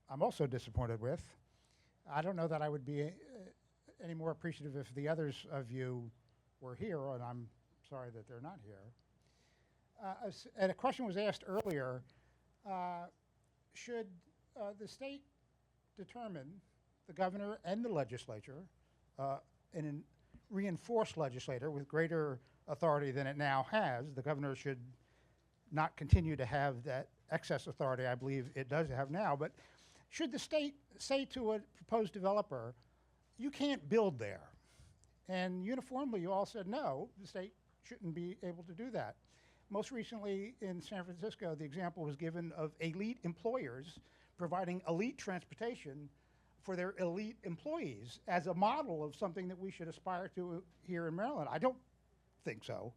I'm also disappointed with. I don't know that I would be any more appreciative if the others of you were here, and I'm sorry that they're not here. And a question was asked earlier, should the state determine, the governor and the legislature, and a reinforced legislator with greater authority than it now has? The governor should not continue to have that excess authority I believe it does have now, but should the state say to a proposed developer, you can't build there? And uniformly you all said no, the state shouldn't be able to do that. Most recently in San Francisco, the example was given of elite employers providing elite transportation for their elite employees as a model of something that we should aspire to here in Maryland. I don't think so.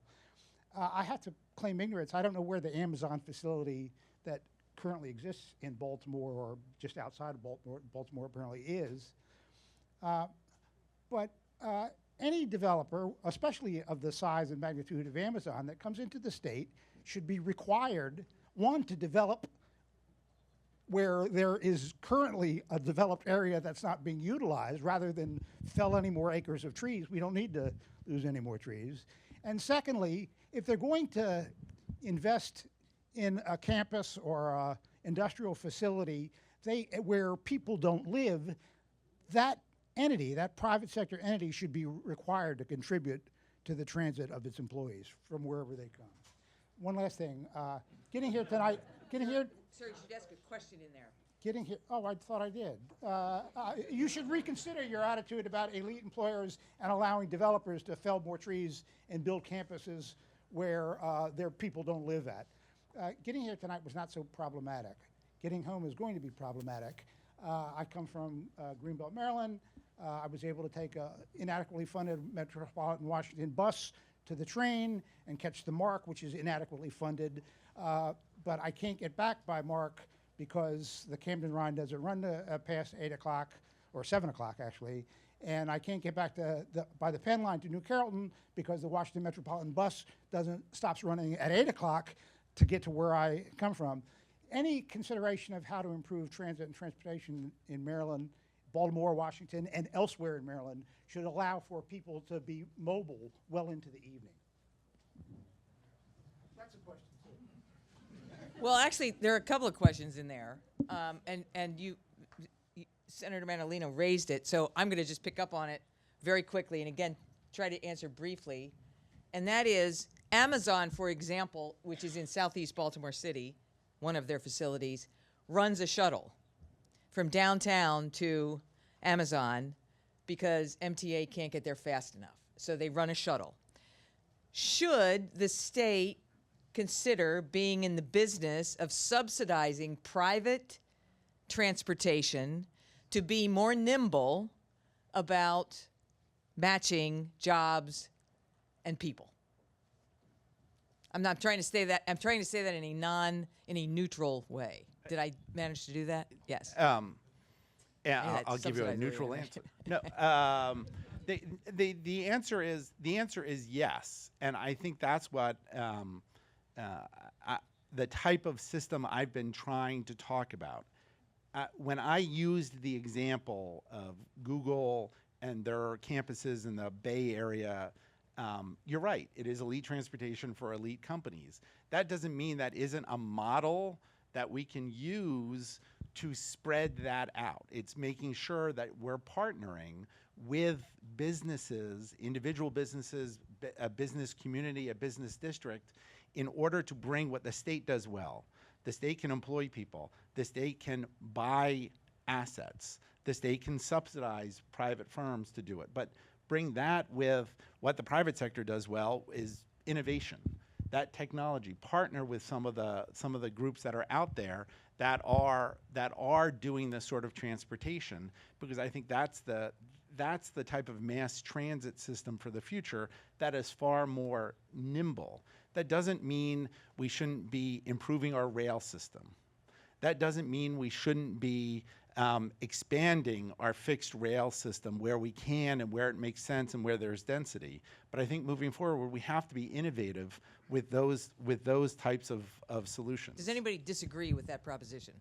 I have to claim ignorance. I don't know where the Amazon facility that currently exists in Baltimore or just outside of Baltimore apparently is. But any developer, especially of the size and magnitude of Amazon, that comes into the state should be required, one, to develop where there is currently a developed area that's not being utilized, rather than fell any more acres of trees. We don't need to lose any more trees. And secondly, if they're going to invest in a campus or a industrial facility where people don't live, that entity, that private sector entity, should be required to contribute to the transit of its employees from wherever they come. One last thing, getting here tonight, Sir, you should ask a question in there. getting here, oh, I thought I did. You should reconsider your attitude about elite employers and allowing developers to fell more trees and build campuses where their people don't live at. Getting here tonight was not so problematic. Getting home is going to be problematic. I come from Greenbelt, Maryland. I was able to take an inadequately funded Metropolitan Washington bus to the train and catch the MARC, which is inadequately funded. But I can't get back by MARC because the Camden Rhine doesn't run past 8 o'clock, or 7 o'clock actually. And I can't get back by the Penn line to New Carrollton because the Washington Metropolitan bus stops running at 8 o'clock to get to where I come from. Any consideration of how to improve transit and transportation in Maryland, Baltimore, Washington, and elsewhere in Maryland should allow for people to be mobile well into the evening? That's a question. Well, actually, there are a couple of questions in there, and you, Senator Manalino raised it, so I'm going to just pick up on it very quickly, and again, try to answer briefly. And that is, Amazon, for example, which is in Southeast Baltimore City, one of their facilities, runs a shuttle from downtown to Amazon because MTA can't get there fast enough. So they run a shuttle. Should the state consider being in the business of subsidizing private transportation to be more nimble about matching jobs and people? I'm not trying to say that. I'm trying to say that in a neutral way. Did I manage to do that? Yes. Yeah, I'll give you a subsidized neutral area. answer. No, the answer is yes, and I think that's what the type of system I've been trying to talk about. When I used the example of Google and there are campuses in the Bay Area, you're right, it is elite transportation for elite companies. That doesn't mean that isn't a model that we can use to spread that out. It's making sure that we're partnering with businesses, individual businesses, a business community, a business district, in order to bring what the state does well. The state can employ people. The state can buy assets. The state can subsidize private firms to do it. But bring that with what the private sector does well is innovation. That technology, partner with some of the groups that are out there that are doing this sort of transportation, because I think that's the type of mass transit system for the future that is far more nimble. That doesn't mean we shouldn't be improving our rail system. That doesn't mean we shouldn't be expanding our fixed rail system where we can and where it makes sense and where there's density. But I think moving forward, we have to be innovative with those types of solutions. Does anybody disagree with that proposition?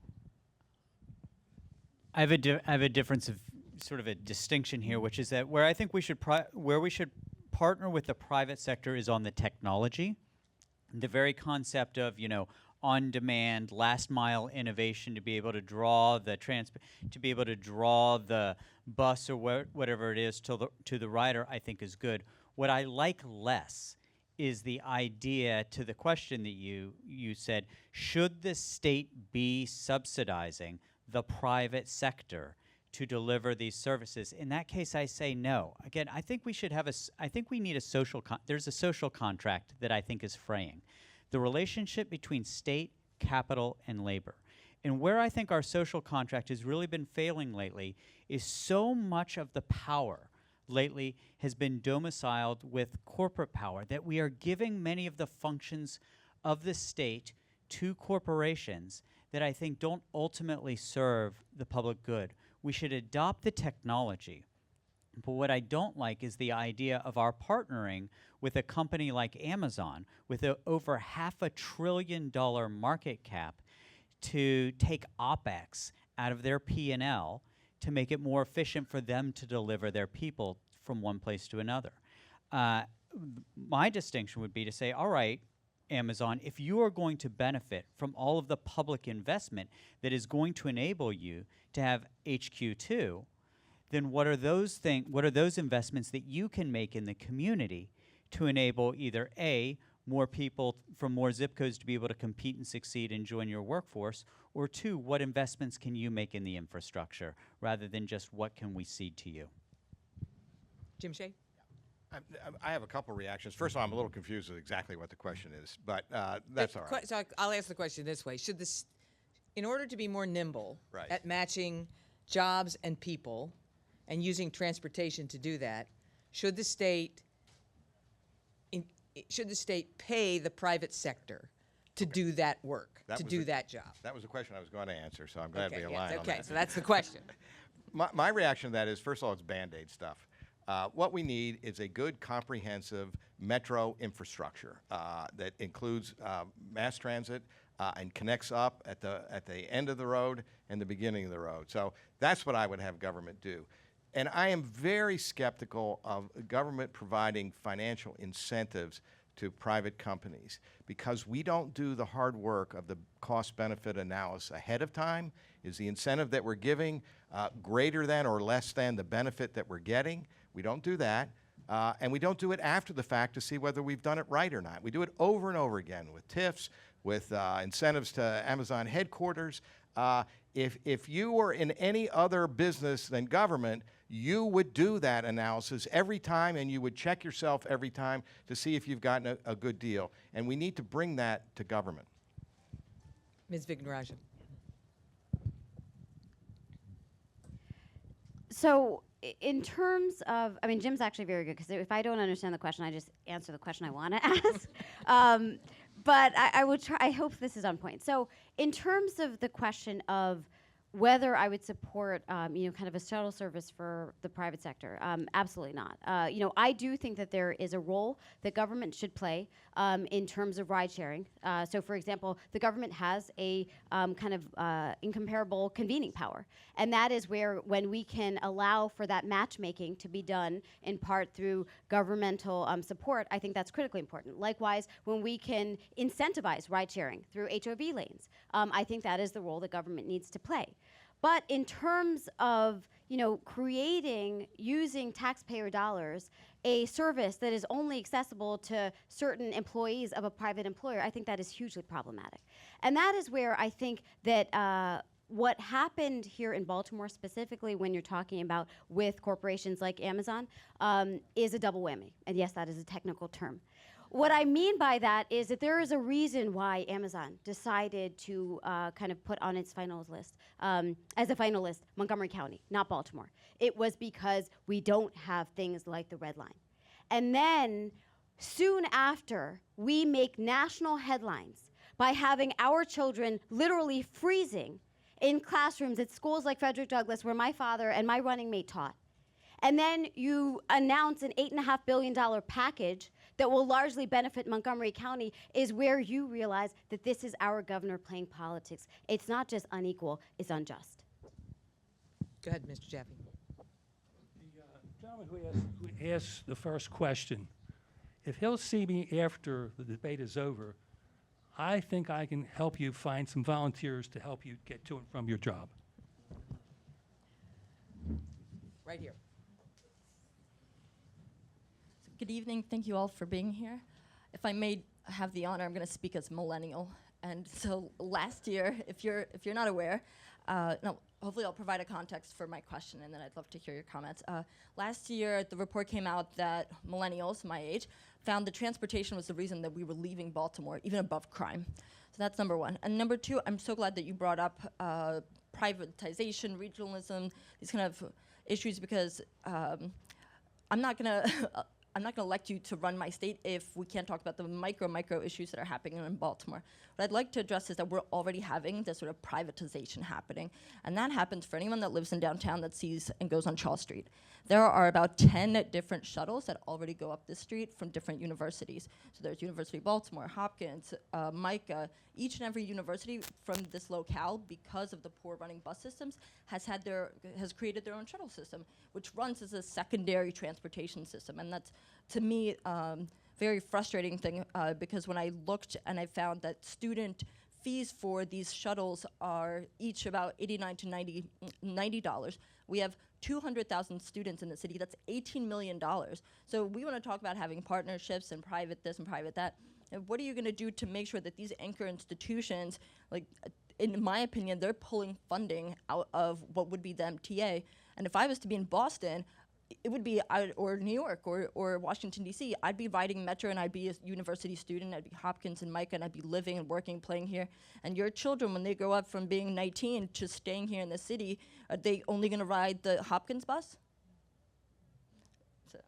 I have a difference of sort of a distinction here, which is that where I think we should partner with the private sector is on the technology, the very concept of on-demand, last-mile innovation to be able to draw the bus or whatever it is to the rider, I think is good. What I like less is the idea to the question that you said, should the state be subsidizing the private sector to deliver these services? In that case, I say no. Again, I think we should have I think we need a social there's a social contract that I think is fraying. The relationship between state, capital, and labor. And where I think our social contract has really been failing lately is so much of the power lately has been domiciled with corporate power that we are giving many of the functions of the state to corporations that I think don't ultimately serve the public good. We should adopt the technology. But what I don't like is the idea of our partnering with a company like Amazon with over $500 billion market cap to take OpEx out of their P&L to make it more efficient for them to deliver their people from one place to another. My distinction would be to say, all right, Amazon, if you are going to benefit from all of the public investment that is going to enable you to have HQ2, then what are those investments that you can make in the community to enable either A, more people from more zip codes to be able to compete and succeed and join your workforce, or two, what investments can you make in the infrastructure rather than just what can we cede to you? Jim Shea? I have a couple reactions. First of all, I'm a little confused with exactly what the question is, but that's all right. So I'll ask the question this way. Should this, in order to be more nimble Right. at matching jobs and people and using transportation to do that, should the state pay the private sector to do that work, That to was do a- that job? That was a question I was going to answer, so I'm glad we yeah, aligned on okay, that. so that's the question. My reaction to that is, first of all, it's Band-Aid stuff. What we need is a good, comprehensive metro infrastructure that includes mass transit and connects up at the end of the road and the beginning of the road. So that's what I would have government do. And I am very skeptical of government providing financial incentives to private companies because we don't do the hard work of the cost-benefit analysis ahead of time. Is the incentive that we're giving greater than or less than the benefit that we're getting? We don't do that. And we don't do it after the fact to see whether we've done it right or not. We do it over and over again with TIFs, with incentives to Amazon headquarters. If you were in any other business than government, you would do that analysis every time and you would check yourself every time to see if you've gotten a good deal. And we need to bring that to government. Ms. Vignarajan. So in terms of, I mean, Jim's actually very good because if I don't understand the question, I just answer the question I want to ask. But I will try, I hope this is on point. So in terms of the question of whether I would support, kind of a shuttle service for the private sector, absolutely not. I do think that there is a role that government should play in terms of ride sharing. So, for example, the government has a kind of incomparable convening power, and that is where when we can allow for that matchmaking to be done in part through governmental support, I think that's critically important. Likewise, when we can incentivize ride sharing through HOV lanes, I think that is the role that government needs to play. But in terms of creating, using taxpayer dollars, a service that is only accessible to certain employees of a private employer, I think that is hugely problematic. And that is where I think that what happened here in Baltimore, specifically when you're talking about with corporations like Amazon, is a double whammy. And yes, that is a technical term. What I mean by that is that there is a reason why Amazon decided to kind of put on its finals list, as a final list, Montgomery County, not Baltimore. It was because we don't have things like the Red Line. And then soon after, we make national headlines by having our children literally freezing in classrooms at schools like Frederick Douglass, where my father and my running mate taught. And then you announce an $8.5 billion package that will largely benefit Montgomery County, is where you realize that this is our governor playing politics. It's not just unequal, it's unjust. Go ahead, Mr. Jaffe. The gentleman who asked the first question, if he'll see me after the debate is over, I think I can help you find some volunteers to help you get to and from your job. Right here. Good evening. Thank you all for being here. If I may have the honor, I'm going to speak as millennial. And so last year, if you're not aware, no, hopefully I'll provide a context for my question, and then I'd love to hear your comments. Last year, the report came out that millennials, my age, found that transportation was the reason that we were leaving Baltimore, even above crime. So that's number one. And number two, I'm so glad that you brought up privatization, regionalism, these kind of issues, because I'm not going to elect you to run my state if we can't talk about the micro issues that are happening in Baltimore. What I'd like to address is that we're already having this sort of privatization happening, and that happens for anyone that lives in downtown that sees and goes on Charles Street. There are about 10 different shuttles that already go up this street from different universities. So there's University of Baltimore, Hopkins, Micah. Each and every university from this locale, because of the poor running bus systems, has created their own shuttle system, which runs as a secondary transportation system. And that's, to me, very frustrating thing, because when I looked and I found that student fees for these shuttles are each about $89 to $90. We have 200,000 students in the city. That's $18 million. So we want to talk about having partnerships and private this and private that. And what are you going to do to make sure that these anchor institutions, like, in my opinion, they're pulling funding out of what would be the MTA. And if I was to be in Boston, it would be, or New York, or Washington, D.C., I'd be riding Metro, and I'd be a university student, I'd be Hopkins and Micah, and I'd be living and working, playing here. And your children, when they grow up from being 19 to staying here in the city, are they only going to ride the Hopkins bus? So,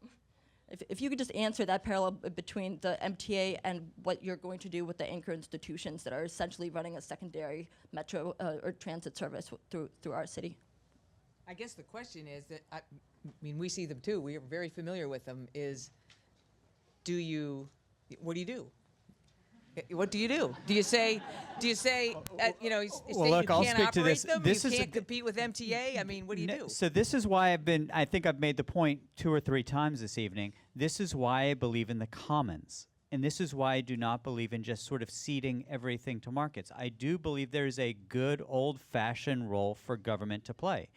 if you could just answer that parallel between the MTA and what you're going to do with the anchor institutions that are essentially running a secondary metro or transit service through our city. I guess the question is that, I mean, we see them too. We are very familiar with them. What do you do? What do you do? Do you say, you say look, you I'll can't speak to operate this. them? This You is can't compete with MTA? I mean, what do you do? So this is why I think I've made the point 2 or 3 times this evening. This is why I believe in the commons. And this is why I do not believe in just sort of ceding everything to markets. I do believe there is a good old-fashioned role for government to play.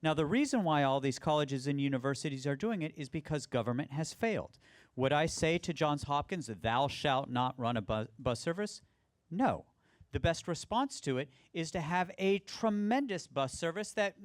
Now, the reason why all these colleges and universities are doing it is because government has failed. Would I say to Johns Hopkins, thou shalt not run a bus service? No. The best response to it is to have a tremendous bus service that,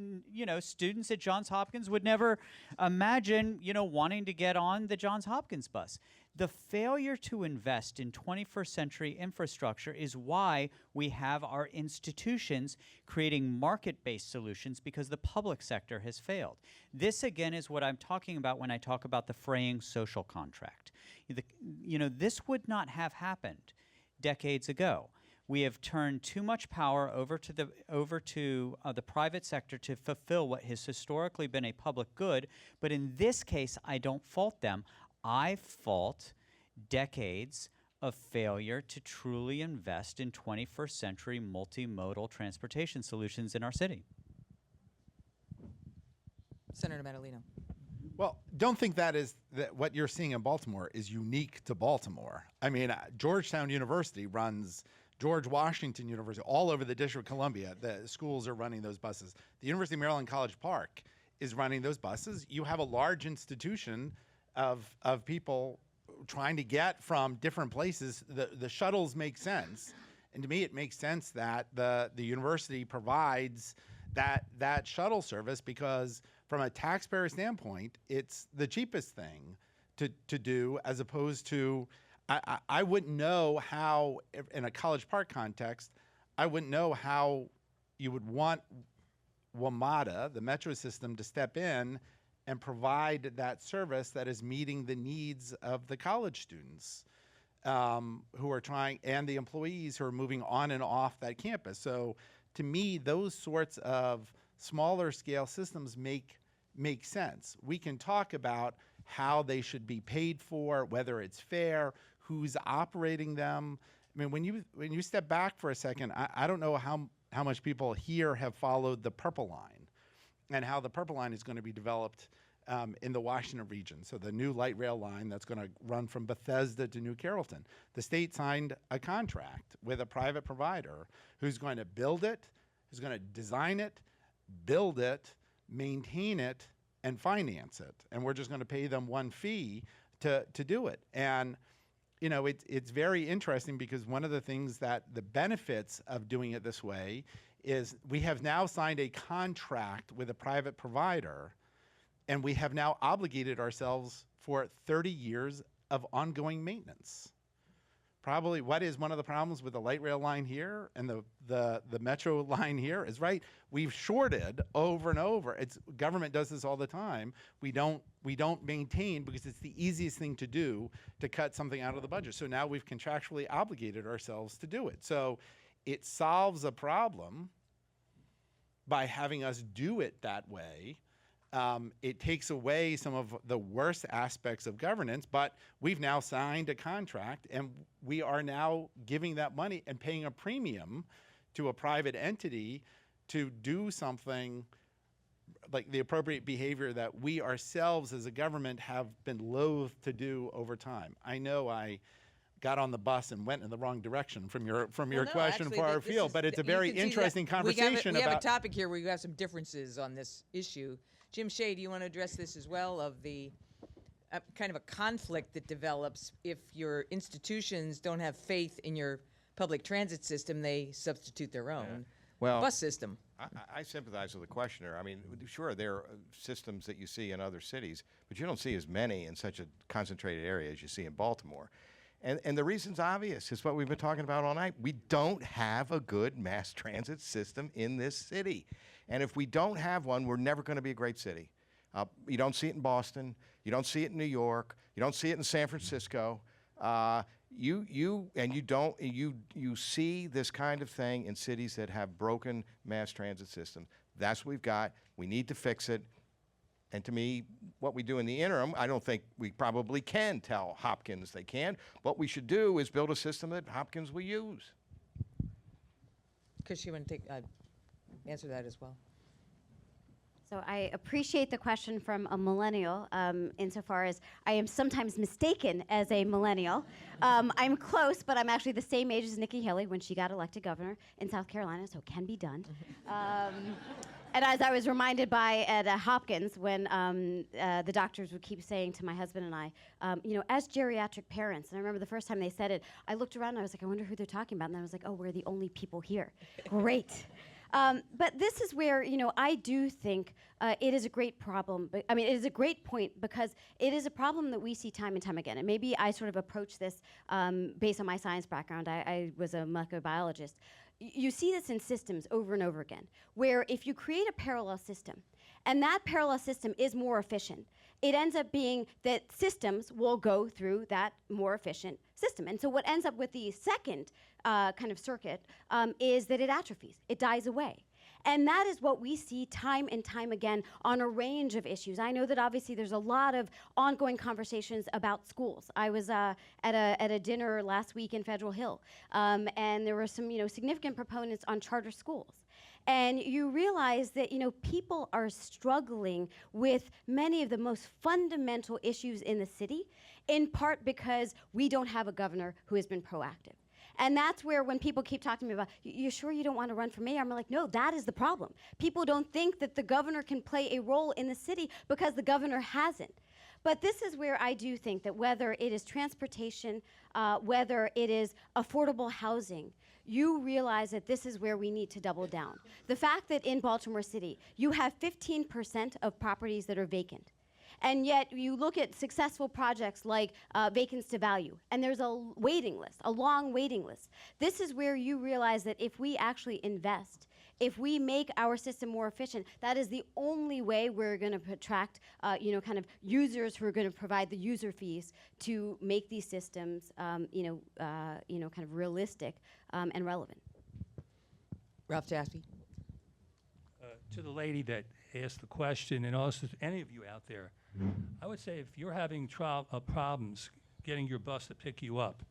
students at Johns Hopkins would never imagine, wanting to get on the Johns Hopkins bus. The failure to invest in 21st century infrastructure is why we have our institutions creating market-based solutions, because the public sector has failed. This, again, is what I'm talking about when I talk about the fraying social contract. This would not have happened decades ago. We have turned too much power over to the private sector to fulfill what has historically been a public good. But in this case, I don't fault them. I fault decades of failure to truly invest in 21st century multimodal transportation solutions in our city. Senator Madaleno. Well, don't think that what you're seeing in Baltimore is unique to Baltimore. I mean, Georgetown University runs, George Washington University, all over the District of Columbia, the schools are running those buses. The University of Maryland College Park is running those buses. You have a large institution of people trying to get from different places. The shuttles make sense. And to me, it makes sense that the university provides that shuttle service because from a taxpayer standpoint, it's the cheapest thing to do, as opposed to, I wouldn't know how, in a College Park context, I wouldn't know how you would want WMATA, the metro system, to step in and provide that service that is meeting the needs of the college students who are trying, and the employees who are moving on and off that campus. So to me, those sorts of smaller scale systems make sense. We can talk about how they should be paid for, whether it's fair, who's operating them. I mean, when you step back for a second, I don't know how much people here have followed the Purple Line and how the Purple Line is going to be developed in the Washington region. So the new light rail line that's going to run from Bethesda to New Carrollton. The state signed a contract with a private provider who's going to build it, who's going to design it, build it, maintain it, and finance it. And we're just going to pay them one fee to do it. And you know, it's very interesting because one of the things that the benefits of doing it this way is we have now signed a contract with a private provider, and we have now obligated ourselves for 30 years of ongoing maintenance. Probably what is one of the problems with the light rail line here and the metro line here is, right, we've shorted over and over. Government does this all the time. We don't maintain because it's the easiest thing to do to cut something out of the budget. So now we've contractually obligated ourselves to do it. So it solves a problem by having us do it that way. It takes away some of the worst aspects of governance, but we've now signed a contract and we are now giving that money and paying a premium to a private entity to do something like the appropriate behavior that we ourselves as a government have been loath to do over time. I know I got on the bus and went in the wrong direction from your question for our field, but it's a very interesting conversation. We have a topic here where you have some differences on this issue. Jim Shea, do you want to address this as well, of the kind of a conflict that develops if your institutions don't have faith in your public transit system, they substitute their own bus system? I sympathize with the questioner. I mean, sure, there are systems that you see in other cities, but you don't see as many in such a concentrated area as you see in Baltimore. And the reason's obvious. It's what we've been talking about all night. We don't have a good mass transit system in this city. And if we don't have one, we're never going to be a great city. You don't see it in Boston. You don't see it in New York. You don't see it in San Francisco. You see this kind of thing in cities that have broken mass transit systems. That's what we've got. We need to fix it. And to me, what we do in the interim, I don't think we probably can tell Hopkins they can. What we should do is build a system that Hopkins will use. Chris, you want to answer that as well? So I appreciate the question from a millennial, insofar as I am sometimes mistaken as a millennial. I'm close, but I'm actually the same age as Nikki Haley when she got elected governor in South Carolina, so it can be done. And as I was reminded by at Hopkins, when the doctors would keep saying to my husband and I, as geriatric parents, and I remember the first time they said it, I looked around and I was like, I wonder who they're talking about. And then I was like, oh, we're the only people here. Great. But this is where, I do think it is a great problem. But, it is a great point because it is a problem that we see time and time again. And maybe I sort of approach this based on my science background. I was a molecular biologist. You see this in systems over and over again, where if you create a parallel system, and that parallel system is more efficient, it ends up being that systems will go through that more efficient system. And so what ends up with the second kind of circuit is that it atrophies, it dies away. And that is what we see time and time again on a range of issues. I know that obviously there's a lot of ongoing conversations about schools. I was at a dinner last week in Federal Hill, and there were some significant proponents on charter schools. And you realize that people are struggling with many of the most fundamental issues in the city, in part because we don't have a governor who has been proactive. And that's where when people keep talking to me about, you sure you don't want to run for mayor? I'm like, no, that is the problem. People don't think that the governor can play a role in the city because the governor hasn't. But this is where I do think that whether it is transportation, whether it is affordable housing, you realize that this is where we need to double down. The fact that in Baltimore City, you have 15% of properties that are vacant. And yet you look at successful projects like Vacants to Value, and there's a waiting list, a long waiting list. This is where you realize that if we actually invest, if we make our system more efficient, that is the only way we're going to attract, kind of users who are going to provide the user fees to make these systems, kind of realistic and relevant. Ralph Jaspy. To the lady that asked the question, and also to any of you out there, I would say if you're having problems getting your bus to pick you up,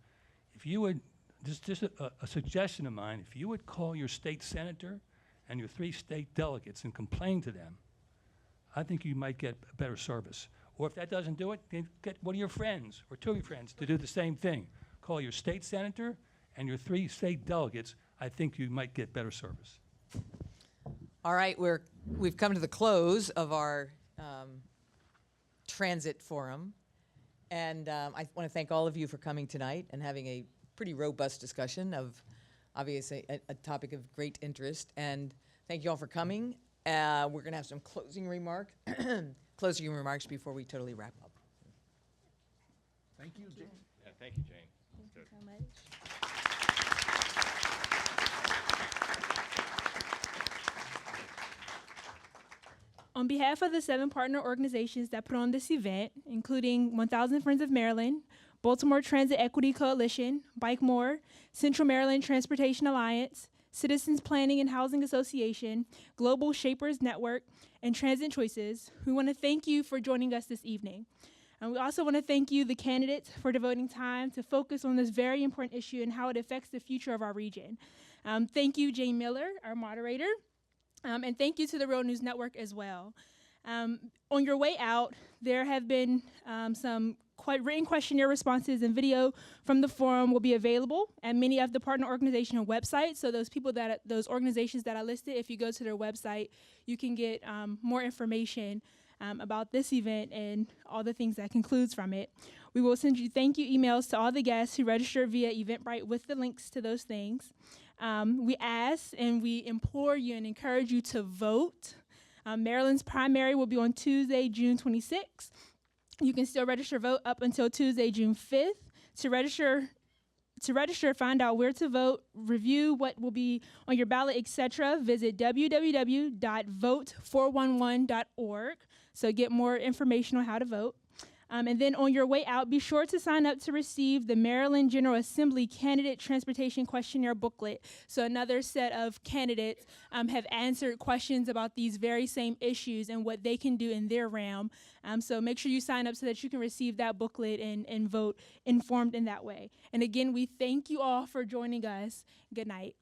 if you would, just a suggestion of mine, if you would call your state senator and your 3 state delegates and complain to them, I think you might get a better service. Or if that doesn't do it, then get one of your friends or 2 of your friends to do the same thing. Call your state senator and your 3 state delegates. I think you might get better service. All right, we've come to the close of our transit forum, and I want to thank all of you for coming tonight and having a pretty robust discussion of obviously a topic of great interest. And thank you all for coming. We're going to have some closing remarks before we totally wrap up. Thank you, Jane. Yeah, thank you, Jane. Thank you so much. On behalf of the 7 partner organizations that put on this event, including 1,000 Friends of Maryland, Baltimore Transit Equity Coalition, Bike More, Central Maryland Transportation Alliance, Citizens Planning and Housing Association, Global Shapers Network, and Transit Choices, we want to thank you for joining us this evening. And we also want to thank you, the candidates, for devoting time to focus on this very important issue and how it affects the future of our region. Thank you, Jane Miller, our moderator. And thank you to the Real News Network as well. On your way out, there have been some written questionnaire responses, and video from the forum will be available at many of the partner organization websites. So those organizations that I listed, if you go to their website, you can get more information about this event and all the things that concludes from it. We will send you thank you emails to all the guests who register via Eventbrite with the links to those things. We ask and we implore you and encourage you to vote. Maryland's primary will be on Tuesday, June 26th. You can still register vote up until Tuesday, June 5th. To register, find out where to vote, review what will be on your ballot, etc., visit www.vote411.org. So get more information on how to vote. And then on your way out, be sure to sign up to receive the Maryland General Assembly Candidate Transportation Questionnaire booklet. So another set of candidates have answered questions about these very same issues and what they can do in their realm. So make sure you sign up so that you can receive that booklet and vote informed in that way. And again, we thank you all for joining us. Good night.